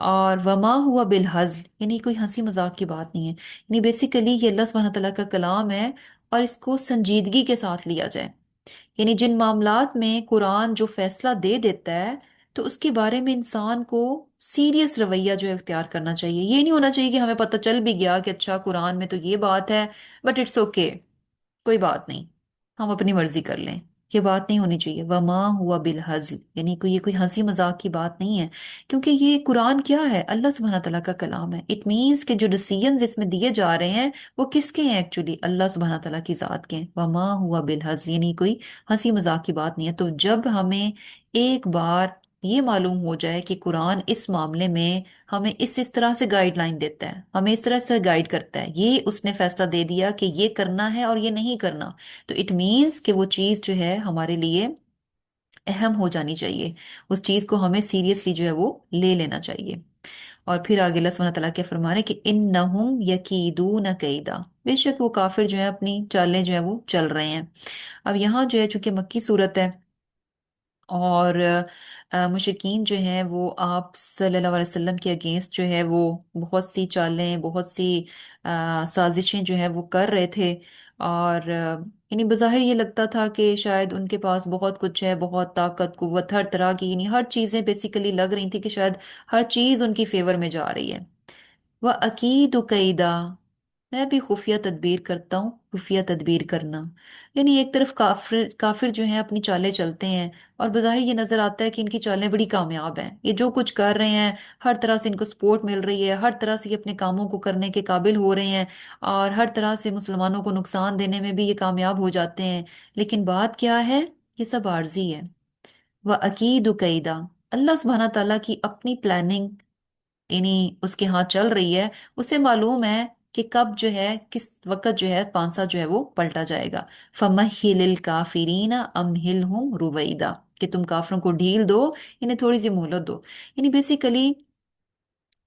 Speaker 1: اور وما ہوا بالحزل، یعنی کوئی ہنسی مذاق کی بات نہیں ہے، یعنی بیسیکلی یہ اللہ سبحانہ تعالیٰ کا کلام ہے، اور اس کو سنجیدگی کے ساتھ لیا جائے۔ یعنی جن معاملات میں قرآن جو فیصلہ دے دیتا ہے، تو اس کے بارے میں انسان کو سیریس رویہ جو ہے اختیار کرنا چاہیے۔ یہ نہیں ہونا چاہیے کہ ہمیں پتہ چل بھی گیا کہ اچھا قرآن میں تو یہ بات ہے، بٹ اٹس اوکے، کوئی بات نہیں، ہم اپنی مرضی کر لیں۔ یہ بات نہیں ہونی چاہیے۔ وما ہوا بالحزل، یعنی کوئی یہ کوئی ہنسی مذاق کی بات نہیں ہے، کیونکہ یہ قرآن کیا ہے؟ اللہ سبحانہ تعالیٰ کا کلام ہے۔ اٹ مینس کہ جو ڈیسیژنز اس میں دیے جا رہے ہیں وہ کس کے ہیں؟ ایکچولی اللہ سبحانہ تعالیٰ کی ذات کے ہیں۔ وما ہوا بالحزل، یعنی کوئی ہنسی مذاق کی بات نہیں ہے۔ تو جب ہمیں ایک بار یہ معلوم ہو جائے کہ قرآن اس معاملے میں ہمیں اس طرح سے گائیڈ لائن دیتا ہے، ہمیں اس طرح سے گائیڈ کرتا ہے، یہ اس نے فیصلہ دے دیا کہ یہ کرنا ہے اور یہ نہیں کرنا، تو اٹ مینس کہ وہ چیز جو ہے ہمارے لیے اہم ہو جانی چاہیے، اس چیز کو ہمیں سیریسلی جو ہے وہ لے لینا چاہیے۔ اور پھر آگے اللہ سبحانہ تعالیٰ کیا فرما رہے ہیں کہ انہم یکیدون کیدا، بے شک وہ کافر جو ہے اپنی چالیں جو ہے وہ چل رہے ہیں۔ اب یہاں جو ہے چونکہ مکی صورت ہے، اور مشرکین جو ہیں وہ آپ صلی اللہ علیہ وسلم کے اگینسٹ جو ہے وہ بہت سی چالیں، بہت سی سازشیں جو ہے وہ کر رہے تھے، اور یعنی بظاہر یہ لگتا تھا کہ شاید ان کے پاس بہت کچھ ہے، بہت طاقت قوت ہر طرح کی، یعنی ہر چیزیں بیسیکلی لگ رہی تھی کہ شاید ہر چیز ان کی فیور میں جا رہی ہے۔ وہ عقید قیدا، میں بھی خفیہ تدبیر کرتا ہوں، خفیہ تدبیر کرنا، یعنی ایک طرف کافر کافر جو ہیں اپنی چالیں چلتے ہیں، اور بظاہر یہ نظر آتا ہے کہ ان کی چالیں بڑی کامیاب ہیں، یہ جو کچھ کر رہے ہیں ہر طرح سے ان کو سپورٹ مل رہی ہے، ہر طرح سے یہ اپنے کاموں کو کرنے کے قابل ہو رہے ہیں، اور ہر طرح سے مسلمانوں کو نقصان دینے میں بھی یہ کامیاب ہو جاتے ہیں۔ لیکن بات کیا ہے؟ یہ سب عارضی ہے۔ وہ عقید قیدا، اللہ سبحانہ تعالیٰ کی اپنی پلاننگ یعنی اس کے ہاں چل رہی ہے، اسے معلوم ہے کہ کب جو ہے کس وقت جو ہے پانسا جو ہے وہ پلٹا جائے گا۔ فَمَهِّلِ الْكَافِرِينَ أَمْهِلْهُمْ رُوَيْدًا، کہ تم کافروں کو ڈھیل دو، انہیں تھوڑی سی مہلت دو۔ یعنی بیسیکلی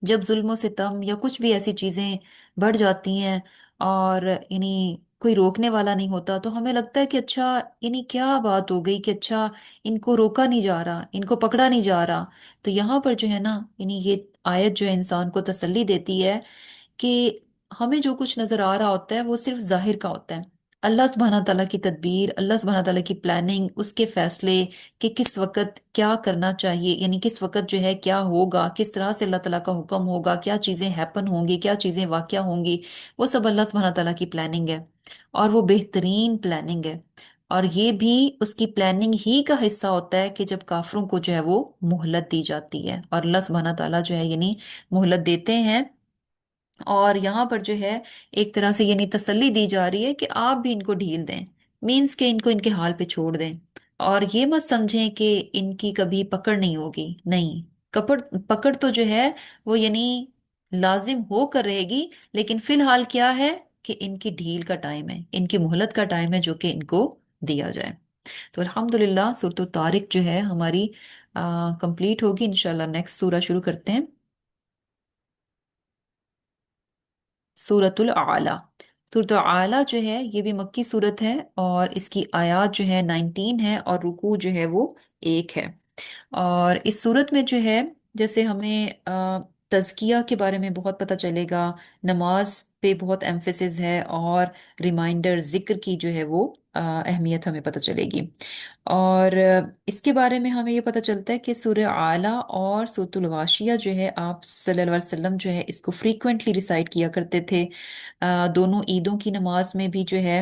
Speaker 1: جب ظلم و ستم یا کچھ بھی ایسی چیزیں بڑھ جاتی ہیں، اور یعنی کوئی روکنے والا نہیں ہوتا، تو ہمیں لگتا ہے کہ اچھا یعنی کیا بات ہو گئی کہ اچھا ان کو روکا نہیں جا رہا، ان کو پکڑا نہیں جا رہا۔ تو یہاں پر جو ہے نا، یعنی یہ آیت جو ہے انسان کو تسلی دیتی ہے کہ ہمیں جو کچھ نظر آ رہا ہوتا ہے وہ صرف ظاہر کا ہوتا ہے۔ اللہ سبحانہ تعالیٰ کی تدبیر، اللہ سبحانہ تعالیٰ کی پلاننگ، اس کے فیصلے کہ کس وقت کیا کرنا چاہیے، یعنی کس وقت جو ہے کیا ہوگا، کس طرح سے اللہ تعالیٰ کا حکم ہوگا، کیا چیزیں ہیپن ہوں گی، کیا چیزیں واقع ہوں گی، وہ سب اللہ سبحانہ تعالیٰ کی پلاننگ ہے، اور وہ بہترین پلاننگ ہے۔ اور یہ بھی اس کی پلاننگ ہی کا حصہ ہوتا ہے کہ جب کافروں کو جو ہے وہ مہلت دی جاتی ہے، اور اللہ سبحانہ تعالیٰ جو ہے یعنی مہلت دیتے ہیں، اور یہاں پر جو ہے ایک طرح سے یعنی تسلی دی جا رہی ہے کہ آپ بھی ان کو ڈھیل دیں، مینس کہ ان کو ان کے حال پہ چھوڑ دیں، اور یہ مت سمجھیں کہ ان کی کبھی پکڑ نہیں ہوگی، نہیں، پکڑ تو جو ہے وہ یعنی لازم ہو کر رہے گی، لیکن فی الحال کیا ہے کہ ان کی ڈھیل کا ٹائم ہے، ان کی مہلت کا ٹائم ہے جو کہ ان کو دیا جائے۔ تو الحمدللہ سورۃ الطارق جو ہے ہماری کمپلیٹ ہوگی، انشاءاللہ نیکسٹ سورہ شروع کرتے ہیں، سورۃ العالی۔ سورۃ العالی جو ہے یہ بھی مکی صورت ہے، اور اس کی آیات جو ہے 19 ہے، اور رکوع جو ہے وہ 1 ہے۔ اور اس صورت میں جو ہے جیسے ہمیں تزکیہ کے بارے میں بہت پتہ چلے گا، نماز پہ بہت ایمفیسس ہے، اور ریمائنڈر ذکر کی جو ہے وہ اہمیت ہمیں پتہ چلے گی۔ اور اس کے بارے میں ہمیں یہ پتہ چلتا ہے کہ سورہ اعلیٰ اور سورۃ الغاشیہ جو ہے آپ صلی اللہ علیہ وسلم جو ہے اس کو فریکوینٹلی ریسائٹ کیا کرتے تھے، دونوں عیدوں کی نماز میں بھی جو ہے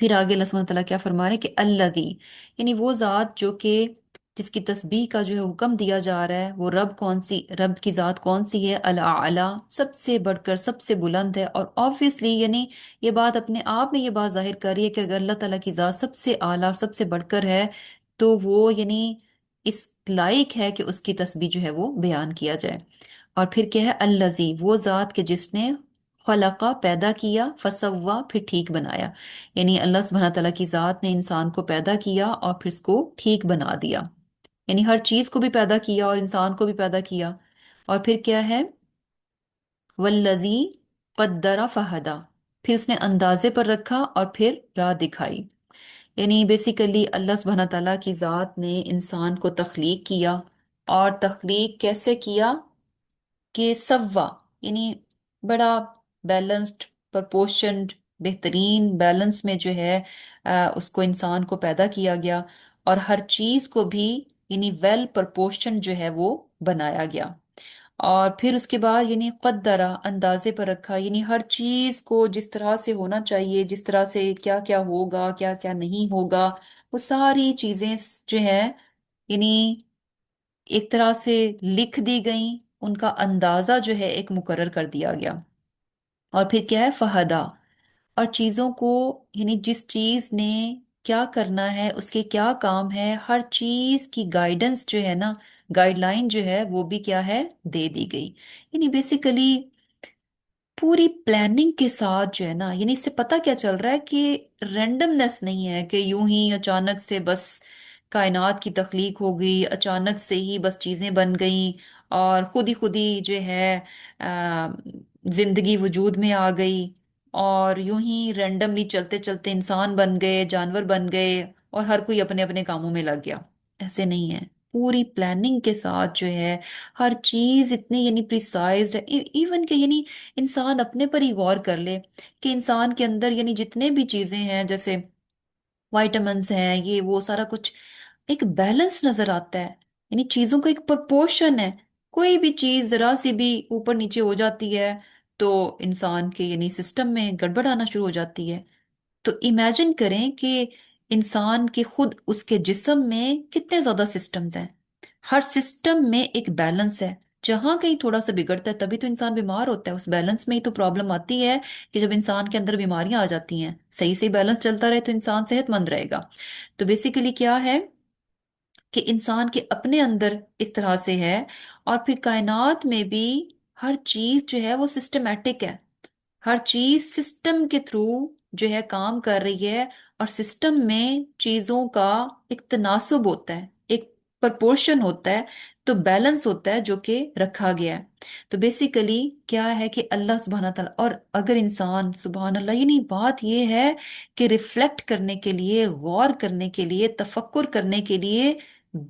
Speaker 1: پھر آگے اللہ سبحانہ تعالیٰ کیا فرما رہے ہیں کہ الذی، یعنی وہ ذات جو کہ جس کی تسبیح کا جو ہے حکم دیا جا رہا ہے، وہ رب کون سی، رب کی ذات کون سی ہے، الاعلی، سب سے بڑھ کر سب سے بلند ہے۔ اور آبویسلی یعنی یہ بات اپنے آپ میں یہ بات ظاہر کر رہی ہے کہ اگر اللہ تعالیٰ کی ذات سب سے اعلیٰ اور سب سے بڑھ کر ہے تو وہ یعنی اس لائق ہے کہ اس کی تسبیح جو ہے وہ بیان کیا جائے۔ اور پھر کیا ہے، الذی، وہ ذات کے جس نے خلقہ پیدا کیا، فسوا، پھر ٹھیک بنایا۔ یعنی اللہ سبحانہ تعالیٰ کی ذات نے انسان کو پیدا کیا اور پھر اس کو ٹھیک بنا دیا، یعنی ہر چیز کو بھی پیدا کیا اور انسان کو بھی پیدا کیا۔ اور پھر کیا ہے، والذی قدر فہدا، پھر اس نے اندازے پر رکھا اور پھر راہ دکھائی۔ یعنی بیسیکلی اللہ سبحانہ تعالیٰ کی ذات نے انسان کو تخلیق کیا، اور تخلیق کیسے کیا کہ سوا، یعنی بڑا بیلنسڈ، پرپورشنڈ، بہترین بیلنس میں جو ہے اس کو انسان کو پیدا کیا گیا، اور ہر چیز کو بھی یعنی ویل پرپورشن جو ہے وہ بنایا گیا۔ اور پھر اس کے بعد یعنی قدرہ، اندازے پر رکھا، یعنی ہر چیز کو جس طرح سے ہونا چاہیے، جس طرح سے کیا کیا ہوگا کیا کیا نہیں ہوگا، وہ ساری چیزیں جو ہیں یعنی ایک طرح سے لکھ دی گئیں، ان کا اندازہ جو ہے ایک مقرر کر دیا گیا۔ اور پھر کیا ہے، فہدا، اور چیزوں کو یعنی جس چیز نے کیا کرنا ہے، اس کے کیا کام ہے، ہر چیز کی گائیڈنس جو ہے نا، گائیڈ لائن جو ہے وہ بھی کیا ہے، دے دی گئی۔ یعنی بیسیکلی پوری پلاننگ کے ساتھ جو ہے نا، یعنی اس سے پتہ کیا چل رہا ہے کہ رینڈمنس نہیں ہے کہ یوں ہی اچانک سے بس کائنات کی تخلیق ہو گئی، اچانک سے ہی بس چیزیں بن گئیں، اور خود ہی جو ہے آ، زندگی وجود میں آ گئی، اور یوں ہی رینڈملی چلتے چلتے انسان بن گئے، جانور بن گئے، اور ہر کوئی اپنے اپنے کاموں میں لگ گیا۔ ایسے نہیں ہے، پوری پلاننگ کے ساتھ جو ہے ہر چیز اتنی یعنی پریسائزڈ ہے، ایون کہ یعنی انسان اپنے پر ہی غور کر لے کہ انسان کے اندر یعنی جتنے بھی چیزیں ہیں، جیسے وائٹامنس ہیں، یہ وہ سارا کچھ ایک بیلنس نظر آتا ہے، یعنی چیزوں کا ایک پرپورشن ہے۔ کوئی بھی چیز ذرا سی بھی اوپر نیچے ہو جاتی ہے تو انسان کے یعنی سسٹم میں گڑبڑ آنا شروع ہو جاتی ہے۔ تو امیجن کریں کہ انسان کے خود اس کے جسم میں کتنے زیادہ سسٹمز ہیں، ہر سسٹم میں ایک بیلنس ہے۔ جہاں کہیں تھوڑا سا بگڑتا ہے تبھی تو انسان بیمار ہوتا ہے، اس بیلنس میں ہی تو پرابلم آتی ہے کہ جب انسان کے اندر بیماریاں آ جاتی ہیں۔ صحیح سے بیلنس چلتا رہے تو انسان صحت مند رہے گا۔ تو بیسیکلی کیا ہے کہ انسان کے اپنے اندر اس طرح سے ہے، اور پھر کائنات میں بھی ہر چیز جو ہے وہ سسٹمیٹک ہے، ہر چیز سسٹم کے تھرو جو ہے کام کر رہی ہے، اور سسٹم میں چیزوں کا ایک تناسب ہوتا ہے، ایک پرپورشن ہوتا ہے، تو بیلنس ہوتا ہے جو کہ رکھا گیا ہے۔ تو بیسیکلی کیا ہے کہ اللہ سبحانہ تعالیٰ، اور اگر انسان سبحان اللہ، یعنی بات یہ ہے کہ ریفلیکٹ کرنے کے لیے، غور کرنے کے لیے، تفکر کرنے کے لیے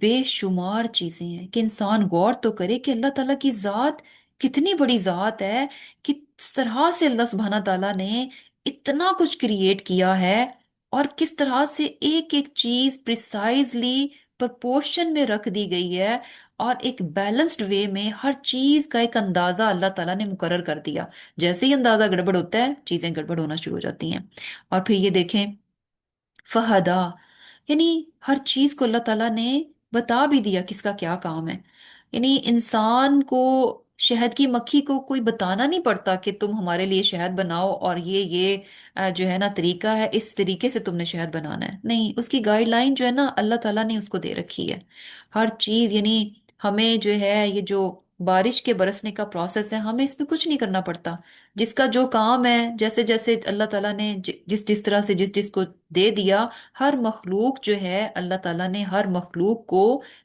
Speaker 1: بے شمار چیزیں ہیں کہ انسان غور تو کرے کہ اللہ تعالیٰ کی ذات کتنی بڑی ذات ہے، کس طرح سے اللہ سبحانہ تعالیٰ نے اتنا کچھ کریٹ کیا ہے، اور کس طرح سے ایک ایک چیز پریسائزلی پرپورشن میں رکھ دی گئی ہے، اور ایک بیلنسڈ وے میں ہر چیز کا ایک اندازہ اللہ تعالیٰ نے مقرر کر دیا۔ جیسے ہی اندازہ گڑبڑ ہوتا ہے چیزیں گڑبڑ ہونا شروع ہو جاتی ہیں۔ اور پھر یہ دیکھیں، فہدا، یعنی ہر چیز کو اللہ تعالیٰ نے بتا بھی دیا کس کا کیا کام ہے۔ یعنی انسان کو، شہد کی مکھی کو کوئی بتانا نہیں پڑتا کہ تم ہمارے لیے شہد بناؤ، اور یہ جو ہے نا طریقہ ہے، اس طریقے سے تم نے شہد بنانا ہے، نہیں، اس کی گائیڈ لائن جو ہے نا اللہ تعالیٰ نے اس کو دے رکھی ہے۔ ہر چیز یعنی ہمیں جو ہے یہ جو بارش کے برسنے کا پروسیس ہے، ہمیں اس میں کچھ نہیں کرنا پڑتا، جس کا جو کام ہے، جیسے جیسے اللہ تعالیٰ نے جس جس طرح سے جس جس کو دے دیا، ہر مخلوق جو ہے اللہ تعالیٰ نے ہر مخلوق کو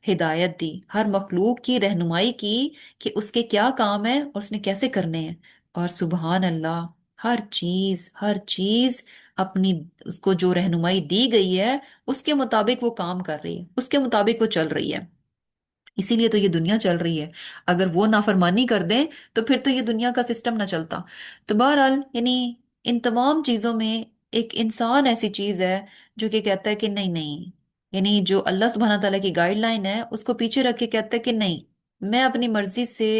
Speaker 1: ہدایت دی، ہر مخلوق کی رہنمائی کی کہ اس کے کیا کام ہے اور اس نے کیسے کرنے ہیں۔ اور سبحان اللہ، ہر چیز اپنی، اس کو جو رہنمائی دی گئی ہے اس کے مطابق وہ کام کر رہی ہے، اس کے مطابق وہ چل رہی ہے۔ اسی لیے تو یہ دنیا چل رہی ہے، اگر وہ نافرمانی کر دیں تو پھر تو یہ دنیا کا سسٹم نہ چلتا۔ تو بہرحال یعنی ان تمام چیزوں میں ایک انسان ایسی چیز ہے جو کہ کہتا ہے کہ نہیں نہیں، یعنی جو اللہ سبحانہ تعالیٰ کی گائیڈ لائن ہے اس کو پیچھے رکھ کے کہتا ہے کہ نہیں، میں اپنی مرضی سے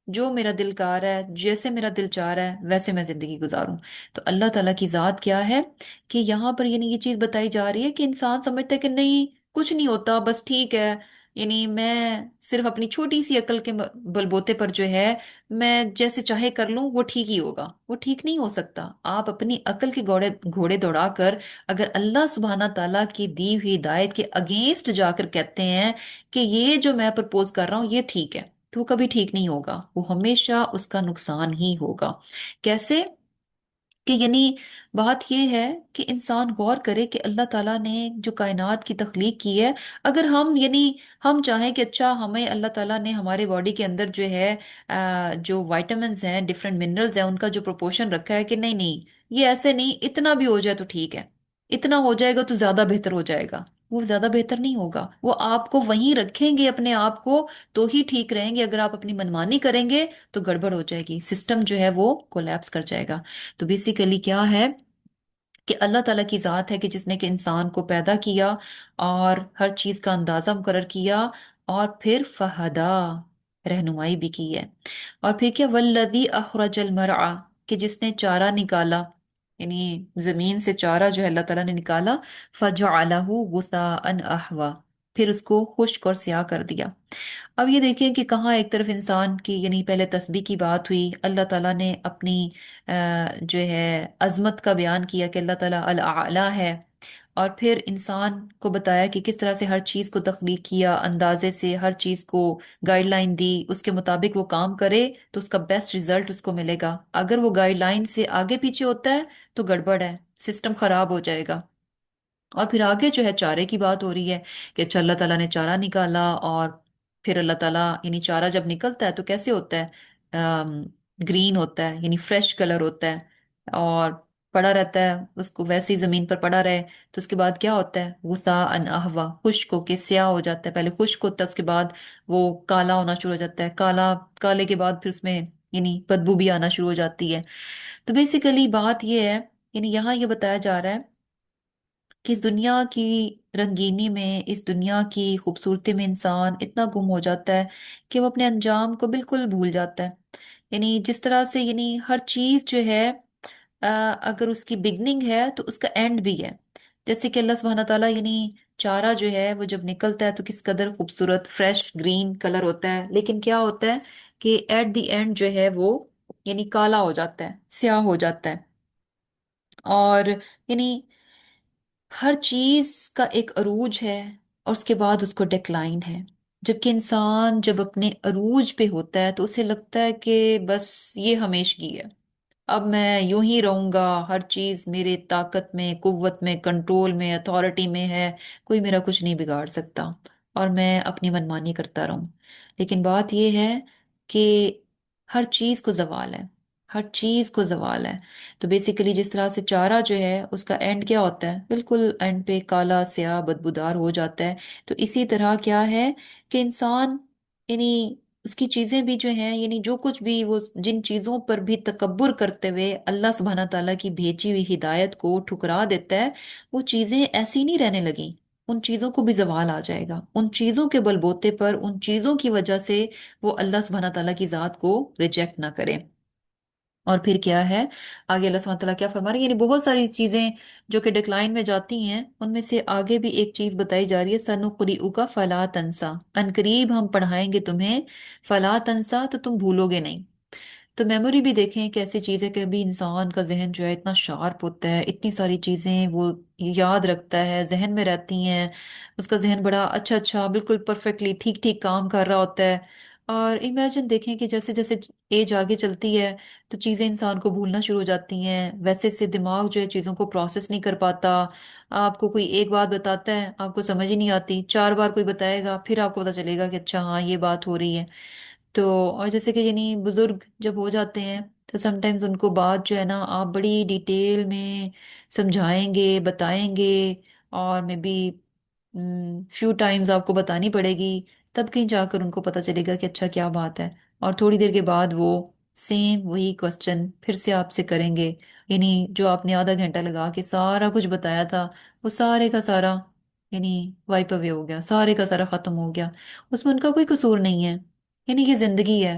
Speaker 1: جو میرا دل کار ہے، جیسے میرا دل چاہ رہا ہے ویسے میں زندگی گزاروں۔ تو اللہ تعالیٰ کی ذات کیا ہے کہ یہاں پر یعنی یہ چیز بتائی جا رہی ہے کہ انسان سمجھتا ہے کہ نہیں کچھ نہیں ہوتا، بس ٹھیک ہے، یعنی میں صرف اپنی چھوٹی سی عقل کے بلبوتے پر جو ہے میں جیسے چاہے کر لوں وہ ٹھیک ہی ہوگا۔ وہ ٹھیک نہیں ہو سکتا۔ آپ اپنی عقل کے گھوڑے گھوڑے دوڑا کر اگر اللہ سبحانہ تعالیٰ کی دی ہوئی ہدایت کے اگینسٹ جا کر کہتے ہیں کہ یہ جو میں پرپوز کر رہا ہوں یہ ٹھیک ہے، تو وہ کبھی ٹھیک نہیں ہوگا، وہ ہمیشہ اس کا نقصان ہی ہوگا۔ کیسے؟ کہ یعنی بات یہ ہے کہ انسان غور کرے کہ اللہ تعالیٰ نے جو کائنات کی تخلیق کی ہے، اگر ہم یعنی ہم چاہیں کہ اچھا ہمیں اللہ تعالیٰ نے ہمارے باڈی کے اندر جو ہے جو وائٹامنز ہیں، ڈفرینٹ منرلز ہیں، ان کا جو پروپورشن رکھا ہے کہ نہیں نہیں یہ ایسے نہیں، اتنا بھی ہو جائے تو ٹھیک ہے، اتنا ہو جائے گا تو زیادہ بہتر ہو جائے گا، وہ زیادہ بہتر نہیں ہوگا، وہ آپ کو وہیں رکھیں گے اپنے آپ کو تو ہی ٹھیک رہیں گے۔ اگر آپ اپنی منمانی کریں گے تو گڑبڑ ہو جائے گی، سسٹم جو ہے وہ کولیپس کر جائے گا۔ تو بیسیکلی کیا ہے کہ اللہ تعالیٰ کی ذات ہے کہ جس نے کہ انسان کو پیدا کیا اور ہر چیز کا اندازہ مقرر کیا، اور پھر فہدا، رہنمائی بھی کی ہے۔ اور پھر کیا، والذی اخرج المرعى، کہ جس نے چارہ نکالا، یعنی زمین سے چارہ جو ہے اللہ تعالیٰ نے نکالا، فجعلہ غثاء احوا، پھر اس کو خشک اور سیاہ کر دیا۔ اب یہ دیکھیں کہ کہاں ایک طرف انسان کی یعنی پہلے تسبیح کی بات ہوئی، اللہ تعالیٰ نے اپنی جو ہے عظمت کا بیان کیا کہ اللہ تعالیٰ الاعلی ہے، اور پھر انسان کو بتایا کہ کس طرح سے ہر چیز کو تخلیق کیا، اندازے سے ہر چیز کو گائیڈ لائن دی، اس کے مطابق وہ کام کرے تو اس کا بیسٹ رزلٹ اس کو ملے گا۔ اگر وہ گائیڈ لائن سے آگے پیچھے ہوتا ہے تو گڑبڑ ہے، سسٹم خراب ہو جائے گا۔ اور پھر آگے جو ہے چارے کی بات ہو رہی ہے کہ اچھا اللہ تعالیٰ نے چارہ نکالا، اور پھر اللہ تعالیٰ یعنی چارہ جب نکلتا ہے تو کیسے ہوتا ہے؟ گرین ہوتا ہے، یعنی فریش کلر ہوتا ہے، اور پڑا رہتا ہے، اس کو ویسے ہی زمین پر پڑا رہے تو اس کے بعد کیا ہوتا ہے؟ غثاء احوا، خشک ہو کے سیاہ ہو جاتا ہے، پہلے خشک ہوتا ہے اس کے بعد وہ کالا ہونا شروع ہو جاتا ہے، کالا کالے کے بعد پھر اس میں یعنی بدبو بھی آنا شروع ہو جاتی ہے۔ تو بیسیکلی بات یہ ہے، یعنی یہاں یہ بتایا جا رہا ہے کہ اس دنیا کی رنگینی میں، اس دنیا کی خوبصورتی میں انسان اتنا گم ہو جاتا ہے کہ وہ اپنے انجام کو بالکل بھول جاتا ہے۔ یعنی جس طرح سے یعنی ہر چیز جو ہے اگر اس کی بگننگ ہے تو اس کا اینڈ بھی ہے۔ جیسے کہ اللہ سبحانہ تعالیٰ یعنی چارہ جو ہے وہ جب نکلتا ہے تو کس قدر خوبصورت فریش گرین کلر ہوتا ہے، لیکن کیا ہوتا ہے کہ ایٹ دی اینڈ جو ہے وہ یعنی کالا ہو جاتا ہے، سیاہ ہو جاتا ہے۔ اور یعنی ہر چیز کا ایک عروج ہے اور اس کے بعد اس کو ڈیکلائن ہے، جبکہ انسان جب اپنے عروج پہ ہوتا ہے تو اسے لگتا ہے کہ بس یہ ہمیشگی ہے، اب میں یوں ہی رہوں گا، ہر چیز میرے طاقت میں، قوت میں، کنٹرول میں، اتھارٹی میں ہے، کوئی میرا کچھ نہیں بگاڑ سکتا، اور میں اپنی منمانی کرتا رہوں۔ لیکن بات یہ ہے کہ ہر چیز کو زوال ہے، ہر چیز کو زوال ہے۔ تو بیسیکلی جس طرح سے چارہ جو ہے اس کا اینڈ کیا ہوتا ہے؟ بالکل اینڈ پہ کالا سیاہ بدبودار ہو جاتا ہے۔ تو اسی طرح کیا ہے کہ انسان یعنی اس کی چیزیں بھی جو ہیں، یعنی جو کچھ بھی وہ جن چیزوں پر بھی تکبر کرتے ہوئے اللہ سبحانہ تعالیٰ کی بھیجی ہوئی ہدایت کو ٹھکرا دیتا ہے، وہ چیزیں ایسی نہیں رہنے لگیں، ان چیزوں کو بھی زوال آ جائے گا، ان چیزوں کے بلبوتے پر، ان چیزوں کی وجہ سے وہ اللہ سبحانہ تعالیٰ کی ذات کو ریجیکٹ نہ کرے۔ اور پھر کیا ہے آگے اللہ سبحانہ تعالیٰ کیا فرما رہے ہیں؟ یعنی بہت ساری چیزیں جو کہ ڈکلائن میں جاتی ہیں، ان میں سے آگے بھی ایک چیز بتائی جا رہی ہے، سَنُقْرِئُكَ فَلَا تَنْسَى، ان قریب ہم پڑھائیں گے تمہیں، فلا تنسا، تو تم بھولو گے نہیں۔ تو میموری بھی دیکھیں کہ ایسی چیز ہے کہ ابھی انسان کا ذہن جو ہے اتنا شارپ ہوتا ہے، اتنی ساری چیزیں وہ یاد رکھتا ہے، ذہن میں رہتی ہیں، اس کا ذہن بڑا اچھا اچھا بالکل پرفیکٹلی ٹھیک ٹھیک کام کر رہا ہوتا ہے۔ اور امیجن دیکھیں کہ جیسے جیسے ایج آگے چلتی ہے تو چیزیں انسان کو بھولنا شروع ہو جاتی ہیں، ویسے سے دماغ جو ہے چیزوں کو پروسیس نہیں کر پاتا۔ آپ کو کوئی ایک بات بتاتا ہے آپ کو سمجھ ہی نہیں آتی، چار بار کوئی بتائے گا پھر آپ کو پتا چلے گا کہ اچھا ہاں یہ بات ہو رہی ہے۔ تو اور جیسے کہ یعنی بزرگ جب ہو جاتے ہیں تو سم ٹائمز ان کو بات جو ہے نا آپ بڑی ڈیٹیل میں سمجھائیں گے، بتائیں گے، اور میں بی فیو ٹائمز آپ کو بتانی پڑے گی، تب کہیں جا کر ان کو پتا چلے گا کہ اچھا کیا بات ہے۔ اور تھوڑی دیر کے بعد وہ سیم وہی کوشچن پھر سے آپ سے کریں گے، یعنی جو آپ نے آدھا گھنٹہ لگا کے سارا کچھ بتایا تھا وہ سارے کا سارا یعنی وائپ اوے ہو گیا، سارے کا سارا ختم ہو گیا، اس میں ان کا کوئی قصور نہیں ہے، یعنی یہ زندگی ہے۔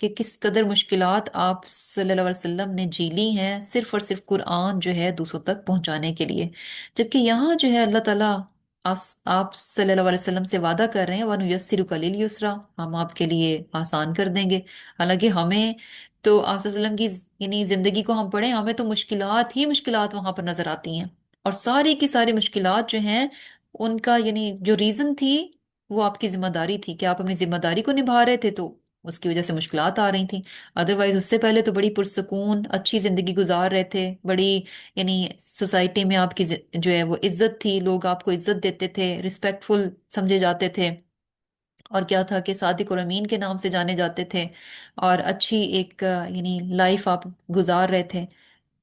Speaker 1: کہ کس قدر مشکلات آپ صلی اللہ علیہ وسلم نے جیلی ہیں صرف اور صرف قرآن جو ہے دوسروں تک پہنچانے کے لیے، جبکہ یہاں جو ہے اللہ تعالیٰ آپ آپ صلی اللہ علیہ وسلم سے وعدہ کر رہے ہیں وَنُيَسِّرُكَ لِلْيُسْرَىٰ، ہم آپ کے لیے آسان کر دیں گے۔ حالانکہ ہمیں تو آپ صلی اللہ علیہ وسلم کی یعنی زندگی کو ہم پڑھیں، ہمیں تو مشکلات ہی مشکلات وہاں پر نظر آتی ہیں، اور ساری کی ساری مشکلات جو ہیں ان کا یعنی جو ریزن تھی وہ آپ کی ذمہ داری تھی کہ آپ اپنی ذمہ داری کو نبھا رہے تھے، تو اس کی وجہ سے مشکلات آ رہی تھیں۔ ادروائز اس سے پہلے تو بڑی پرسکون اچھی زندگی گزار رہے تھے، بڑی یعنی سوسائٹی میں آپ کی جو ہے وہ عزت تھی، لوگ آپ کو عزت دیتے تھے، ریسپیکٹفل سمجھے جاتے تھے، اور کیا تھا کہ صادق اور امین کے نام سے جانے جاتے تھے، اور اچھی ایک یعنی لائف آپ گزار رہے تھے۔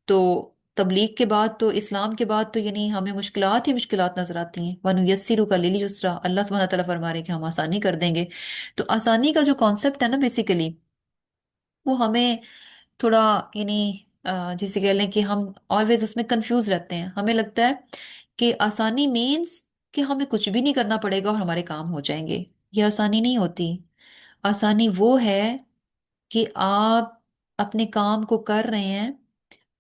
Speaker 1: تو تبلیغ کے بعد تو اسلام کے بعد تو یعنی ہمیں مشکلات ہی مشکلات نظر آتی ہیں۔ وَنُيَسِّرُكَ لِلْيُسْرَىٰ، اللہ سبحانہ تعالیٰ فرما رہے ہیں کہ ہم آسانی کر دیں گے۔ تو آسانی کا جو کانسیپٹ ہے نا بیسیکلی، وہ ہمیں تھوڑا یعنی جسے کہہ لیں کہ ہم آلویز اس میں کنفیوز رہتے ہیں، ہمیں لگتا ہے کہ آسانی مینز کہ ہمیں کچھ بھی نہیں کرنا پڑے گا اور ہمارے کام ہو جائیں گے۔ یہ آسانی نہیں ہوتی۔ آسانی وہ ہے کہ آپ اپنے کام کو کر رہے ہیں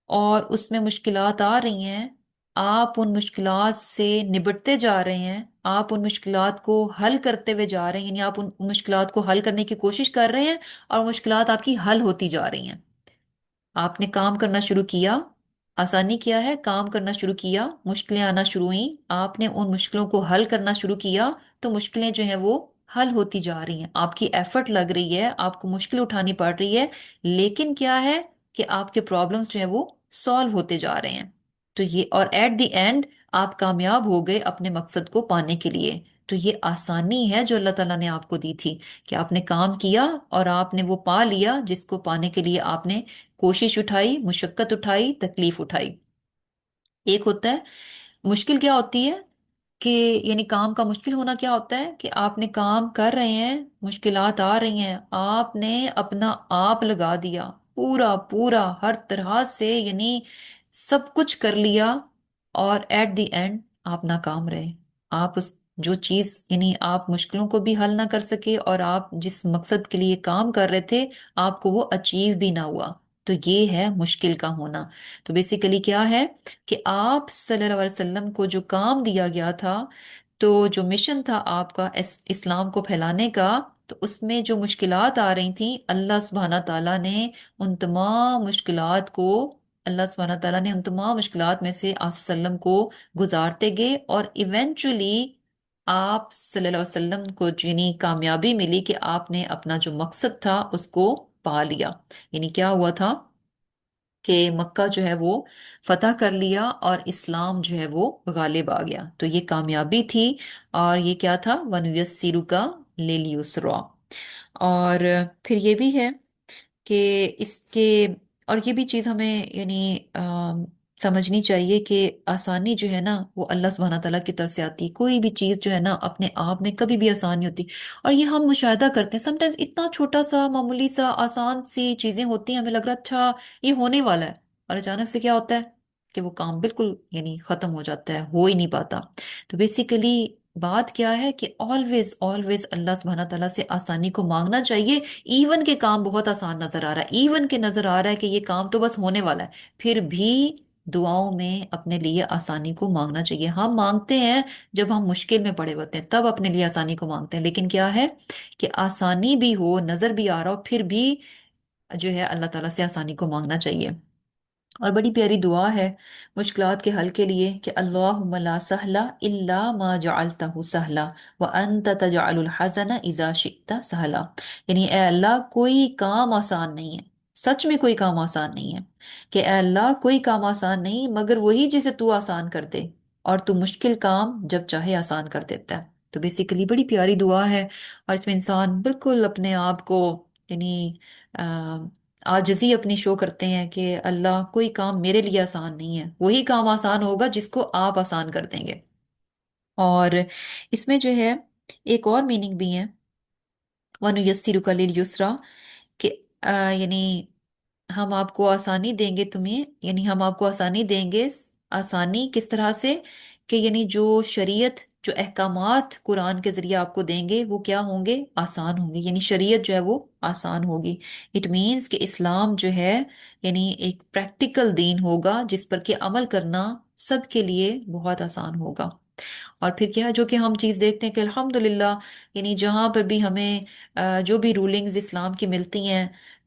Speaker 1: اور اس میں مشکلات آ رہی ہیں، آپ ان مشکلات سے نبٹتے جا رہے ہیں، آپ ان مشکلات کو حل کرتے ہوئے جا رہے ہیں، یعنی آپ ان مشکلات کو حل کرنے کی کوشش کر رہے ہیں، اور مشکلات آپ کی حل ہوتی جا رہی ہیں۔ آپ نے کام کرنا شروع کیا، آسانی کیا ہے، کام کرنا شروع کیا، مشکلیں آنا شروع ہوئیں، آپ نے ان مشکلوں کو حل کرنا شروع کیا، تو مشکلیں جو ہیں وہ حل ہوتی جا رہی ہیں، آپ کی ایفرٹ لگ رہی ہے، آپ کو مشکل اٹھانی پڑ رہی ہے، لیکن کیا ہے کہ آپ کے پرابلمس جو ہیں وہ سالو ہوتے جا رہے ہیں۔ تو یہ اور ایٹ دی اینڈ آپ کامیاب ہو گئے اپنے مقصد کو پانے کے لیے۔ تو یہ آسانی ہے جو اللہ تعالیٰ نے آپ کو دی تھی، کہ آپ نے کام کیا اور آپ نے وہ پا لیا جس کو پانے کے لیے آپ نے کوشش اٹھائی، مشقت اٹھائی، تکلیف اٹھائی۔ ایک ہوتا ہے مشکل، کیا ہوتی ہے کہ یعنی کام کا مشکل ہونا کیا ہوتا ہے کہ آپ نے کام کر رہے ہیں، مشکلات آ رہی ہیں، آپ نے اپنا آپ لگا دیا پورا پورا ہر طرح سے، یعنی سب کچھ کر لیا، اور ایٹ دی اینڈ آپ ناکام رہے۔ آپ اس جو چیز یعنی آپ مشکلوں کو بھی حل نہ کر سکے، اور آپ جس مقصد کے لیے کام کر رہے تھے آپ کو وہ اچیو بھی نہ ہوا۔ تو یہ ہے مشکل کا ہونا۔ تو بیسیکلی کیا ہے کہ آپ صلی اللہ علیہ وسلم کو جو کام دیا گیا تھا، تو جو مشن تھا آپ کا اسلام کو پھیلانے کا، تو اس میں جو مشکلات آ رہی تھیں، اللہ سبحانہ تعالیٰ نے ان تمام مشکلات کو اللہ سبحانہ تعالیٰ نے ان تمام مشکلات میں سے آپ صلی اللہ علیہ وسلم کو گزارتے گئے، اور ایونچولی آپ صلی اللہ علیہ وسلم کو جنی کامیابی ملی کہ آپ نے اپنا جو مقصد تھا اس کو پا لیا۔ یعنی کیا ہوا تھا کہ مکہ جو ہے وہ فتح کر لیا، اور اسلام جو ہے وہ غالب آ گیا۔ تو یہ کامیابی تھی، اور یہ کیا تھا؟ وَنُيَسِّرُكَ لِلْيُسْرَىٰ۔ اور پھر یہ بھی ہے کہ اس کے اور یہ بھی چیز ہمیں یعنی سمجھنی چاہیے کہ آسانی جو ہے نا وہ اللہ سبحانہ تعالیٰ کی طرف سے آتی ہے۔ کوئی بھی چیز جو ہے نا اپنے آپ میں کبھی بھی آسان نہیں ہوتی، اور یہ ہم مشاہدہ کرتے ہیں سم ٹائمز، اتنا چھوٹا سا معمولی سا آسان سی چیزیں ہوتی ہیں، ہمیں لگ رہا اچھا یہ ہونے والا ہے، اور اچانک سے کیا ہوتا ہے کہ وہ کام بالکل یعنی ختم ہو جاتا ہے، ہو ہی نہیں پاتا۔ تو بیسیکلی بات کیا ہے کہ آلویز آلویز اللہ سبحانہ تعالیٰ سے آسانی کو مانگنا چاہیے، ایون کے کام بہت آسان نظر آ رہا ہے، ایون کے نظر آ رہا ہے کہ یہ کام تو بس ہونے والا ہے، پھر بھی دعاؤں میں اپنے لیے آسانی کو مانگنا چاہیے۔ ہم مانگتے ہیں جب ہم مشکل میں پڑے ہوتے ہیں، تب اپنے لیے آسانی کو مانگتے ہیں، لیکن کیا ہے کہ آسانی بھی ہو، نظر بھی آ رہا ہو، پھر بھی جو ہے اللہ تعالیٰ سے آسانی کو مانگنا چاہیے۔ اور بڑی پیاری دعا ہے مشکلات کے حل کے لیے کہ اللہم لا سہل الا ما جعلتہ سہلا وانت تجعل الحزن اذا شئت سہلا۔ یعنی اے اللہ کوئی کام آسان نہیں ہے، سچ میں کوئی کام آسان نہیں ہے، کہ اے اللہ کوئی کام آسان نہیں مگر وہی جسے تو آسان کر دے، اور تو مشکل کام جب چاہے آسان کر دیتا ہے۔ تو بیسیکلی بڑی پیاری دعا ہے، اور اس میں انسان بالکل اپنے آپ کو یعنی عاجزی اپنی شو کرتے ہیں کہ اللہ کوئی کام میرے لیے آسان نہیں ہے، وہی کام آسان ہوگا جس کو آپ آسان کر دیں گے۔ اور اس میں جو ہے ایک اور میننگ بھی ہے وَنُيَسِّرُكَ لِلْيُسْرَىٰ، کہ یعنی ہم آپ کو آسانی دیں گے تمہیں، یعنی ہم آپ کو آسانی دیں گے۔ آسانی کس طرح سے کہ یعنی جو شریعت جو احکامات قرآن کے ذریعے آپ کو دیں گے وہ کیا ہوں گے؟ آسان ہوں گے، یعنی شریعت جو ہے وہ آسان ہوگی۔ اٹ مینس کہ اسلام جو ہے یعنی ایک پریکٹیکل دین ہوگا جس پر کہ عمل کرنا سب کے لیے بہت آسان ہوگا۔ اور پھر کیا جو کہ ہم چیز دیکھتے ہیں کہ الحمدللہ یعنی جہاں پر بھی ہمیں جو بھی رولنگز اسلام کی ملتی ہیں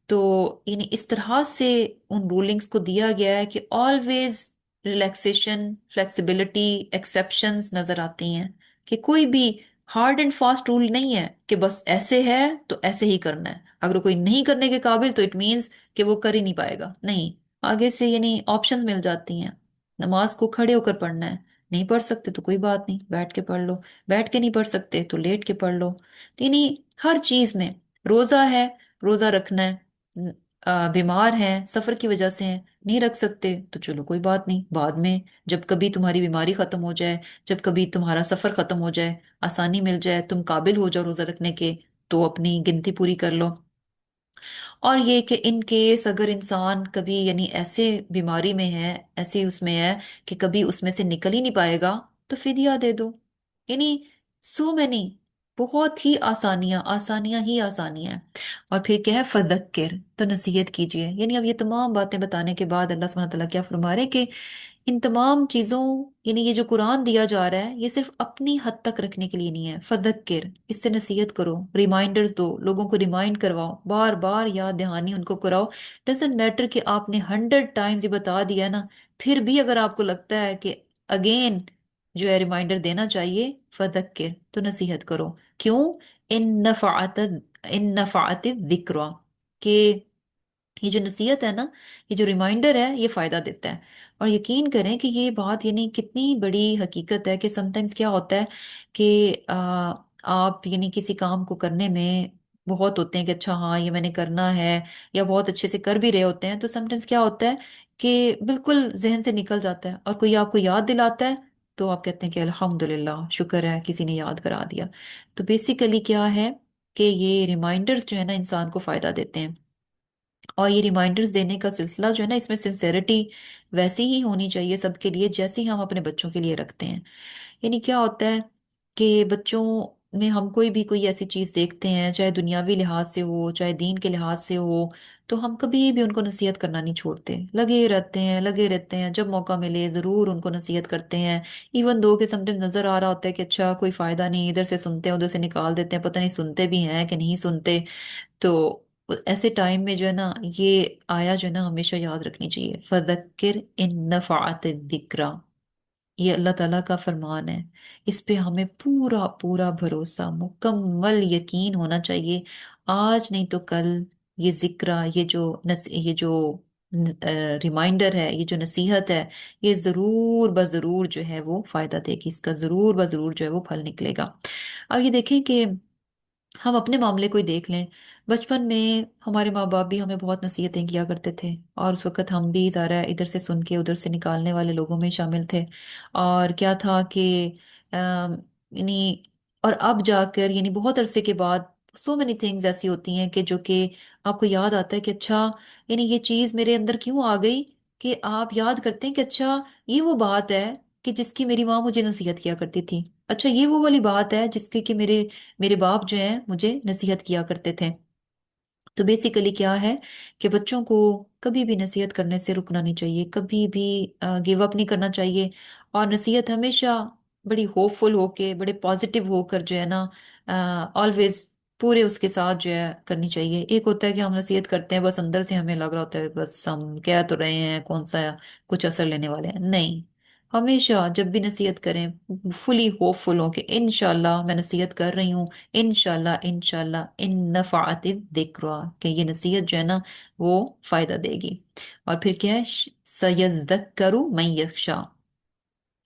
Speaker 1: تو یعنی اس طرح سے ان رولنگز کو دیا گیا ہے کہ آلویز ریلیکسیشن، فلیکسیبلٹی، ایکسیپشنز نظر آتی ہیں، کہ کوئی بھی ہارڈ اینڈ فاسٹ رول نہیں ہے کہ بس ایسے ہے تو ایسے ہی کرنا ہے، اگر کوئی نہیں کرنے کے قابل تو اٹ مینز کہ وہ کر ہی نہیں پائے گا، نہیں، آگے سے یعنی آپشنز مل جاتی ہیں۔ نماز کو کھڑے ہو کر پڑھنا ہے، نہیں پڑھ سکتے تو کوئی بات نہیں، بیٹھ کے پڑھ لو، بیٹھ کے نہیں پڑھ سکتے تو لیٹ کے پڑھ لو، تو یعنی ہر چیز میں، روزہ ہے، روزہ رکھنا ہے، بیمار ہیں سفر کی وجہ سے ہیں، نہیں رکھ سکتے تو چلو کوئی بات نہیں، بعد میں جب کبھی تمہاری بیماری ختم ہو جائے، جب کبھی تمہارا سفر ختم ہو جائے، آسانی مل جائے، تم قابل ہو جاؤ روزہ رکھنے کے، تو اپنی گنتی پوری کر لو۔ اور یہ کہ ان کیس اگر انسان کبھی یعنی ایسے بیماری میں ہے، ایسے اس میں ہے کہ کبھی اس میں سے نکل ہی نہیں پائے گا، تو فدیہ دے دو، یعنی سو مینی، بہت ہی آسانیاں، آسانیاں ہی آسانیاں ہیں۔ اور پھر کیا ہے؟ فذکر، تو نصیحت کیجئے، یعنی اب یہ تمام باتیں بتانے کے بعد اللہ سبحانہ تعالیٰ کیا فرما رہے ہیں کہ ان تمام چیزوں، یعنی یہ جو قرآن دیا جا رہا ہے یہ صرف اپنی حد تک رکھنے کے لیے نہیں ہے، فذکر، اس سے نصیحت کرو، ریمائنڈرز دو، لوگوں کو ریمائنڈ کرواؤ، بار بار یاد دہانی ان کو کراؤ۔ ڈزنٹ میٹر کہ آپ نے 100 ٹائمز یہ بتا دیا نا، پھر بھی اگر آپ کو لگتا ہے کہ اگین جو ہے ریمائنڈر دینا چاہیے، فذکر، تو نصیحت کرو۔ کیوں؟ ان نفعت الذکریٰ، کہ یہ جو نصیحت ہے نا، یہ جو ریمائنڈر ہے یہ فائدہ دیتا ہے۔ اور یقین کریں کہ یہ بات یعنی کتنی بڑی حقیقت ہے کہ سم ٹائمز کیا ہوتا ہے کہ آپ یعنی کسی کام کو کرنے میں بہت ہوتے ہیں کہ اچھا ہاں یہ میں نے کرنا ہے، یا بہت اچھے سے کر بھی رہے ہوتے ہیں، تو سم ٹائمز کیا ہوتا ہے کہ بالکل ذہن سے نکل جاتا ہے، اور کوئی آپ کو یاد دلاتا ہے تو آپ کہتے ہیں کہ الحمدللہ، شکر ہے کسی نے یاد کرا دیا۔ تو بیسیکلی کیا ہے کہ یہ ریمائنڈرز جو ہے نا انسان کو فائدہ دیتے ہیں۔ اور یہ ریمائنڈرز دینے کا سلسلہ جو ہے نا، اس میں سنسیریٹی ویسی ہی ہونی چاہیے سب کے لیے جیسی ہم اپنے بچوں کے لیے رکھتے ہیں۔ یعنی کیا ہوتا ہے کہ بچوں میں ہم کوئی ایسی چیز دیکھتے ہیں، چاہے دنیاوی لحاظ سے ہو چاہے دین کے لحاظ سے ہو، تو ہم کبھی بھی ان کو نصیحت کرنا نہیں چھوڑتے، لگے رہتے ہیں لگے رہتے ہیں، جب موقع ملے ضرور ان کو نصیحت کرتے ہیں، ایون دو کہ سم ٹائم نظر آ رہا ہوتا ہے کہ اچھا کوئی فائدہ نہیں، ادھر سے سنتے ہیں ادھر سے نکال دیتے ہیں، پتہ نہیں سنتے بھی ہیں کہ نہیں سنتے۔ تو ایسے ٹائم میں جو ہے نا یہ آیا جو ہے نا ہمیشہ یاد رکھنی چاہیے، فذکر ان نفعت الذکریٰ، یہ اللہ تعالیٰ کا فرمان ہے، اس پہ ہمیں پورا پورا بھروسہ، مکمل یقین ہونا چاہیے۔ آج نہیں تو کل یہ ذکرہ، یہ جو ریمائنڈر ہے، یہ جو نصیحت ہے، یہ ضرور بضرور جو ہے وہ فائدہ دے گی، اس کا ضرور بضرور جو ہے وہ پھل نکلے گا۔ اب یہ دیکھیں کہ ہم اپنے معاملے کو ہی دیکھ لیں، بچپن میں ہمارے ماں باپ بھی ہمیں بہت نصیحتیں کیا کرتے تھے، اور اس وقت ہم بھی ذرا ادھر سے سن کے ادھر سے نکالنے والے لوگوں میں شامل تھے۔ اور کیا تھا کہ یعنی اور اب جا کر یعنی بہت عرصے کے بعد سو مینی تھنگز ایسی ہوتی ہیں کہ آپ کو یاد آتا ہے کہ اچھا یعنی یہ چیز میرے اندر کیوں آ گئی، کہ آپ یاد کرتے ہیں کہ اچھا یہ وہ بات ہے کہ جس کی میری ماں مجھے نصیحت کیا کرتی تھی، اچھا یہ وہ والی بات ہے جس کی کہ میرے باپ جو ہیں مجھے نصیحت کیا کرتے تھے۔ تو بیسیکلی کیا ہے کہ بچوں کو کبھی بھی نصیحت کرنے سے رکنا نہیں چاہیے، کبھی بھی گیو اپ نہیں کرنا چاہیے، اور نصیحت ہمیشہ بڑی ہوپ فل ہو کے، بڑے پازیٹیو ہو کر جو ہے نا آلویز پورے اس کے ساتھ جو ہے کرنی چاہیے۔ ایک ہوتا ہے کہ ہم نصیحت کرتے ہیں بس اندر سے ہمیں لگ رہا ہوتا ہے بس ہم کہہ تو رہے ہیں، کون سا کچھ اثر لینے والے ہیں، نہیں، ہمیشہ جب بھی نصیحت کریں فلی ہوپ فل ہو کہ انشاءاللہ میں نصیحت کر رہی ہوں، انشاءاللہ انشاءاللہ ان نفعت الذکریٰ، کہ یہ نصیحت جو ہے نا وہ فائدہ دے گی۔ اور پھر کیا ہے؟ سیذکر من یخشی،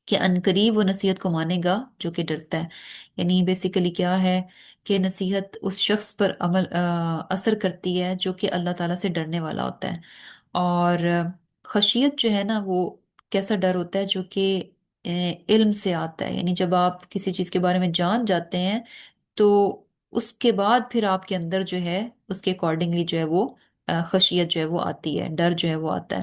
Speaker 1: کہ ان قریب وہ نصیحت کو مانے گا جو کہ ڈرتا ہے۔ یعنی بیسیکلی کیا ہے کہ نصیحت اس شخص پر اثر کرتی ہے جو کہ اللہ تعالیٰ سے ڈرنے والا ہوتا ہے۔ اور خشیت جو ہے نا وہ کیسا ڈر ہوتا ہے؟ جو کہ علم سے آتا ہے، یعنی جب آپ کسی چیز کے بارے میں جان جاتے ہیں تو اس کے بعد پھر آپ کے اندر جو ہے اس کے اکارڈنگلی جو ہے وہ خشیت جو ہے وہ آتی ہے، ڈر جو ہے وہ آتا ہے۔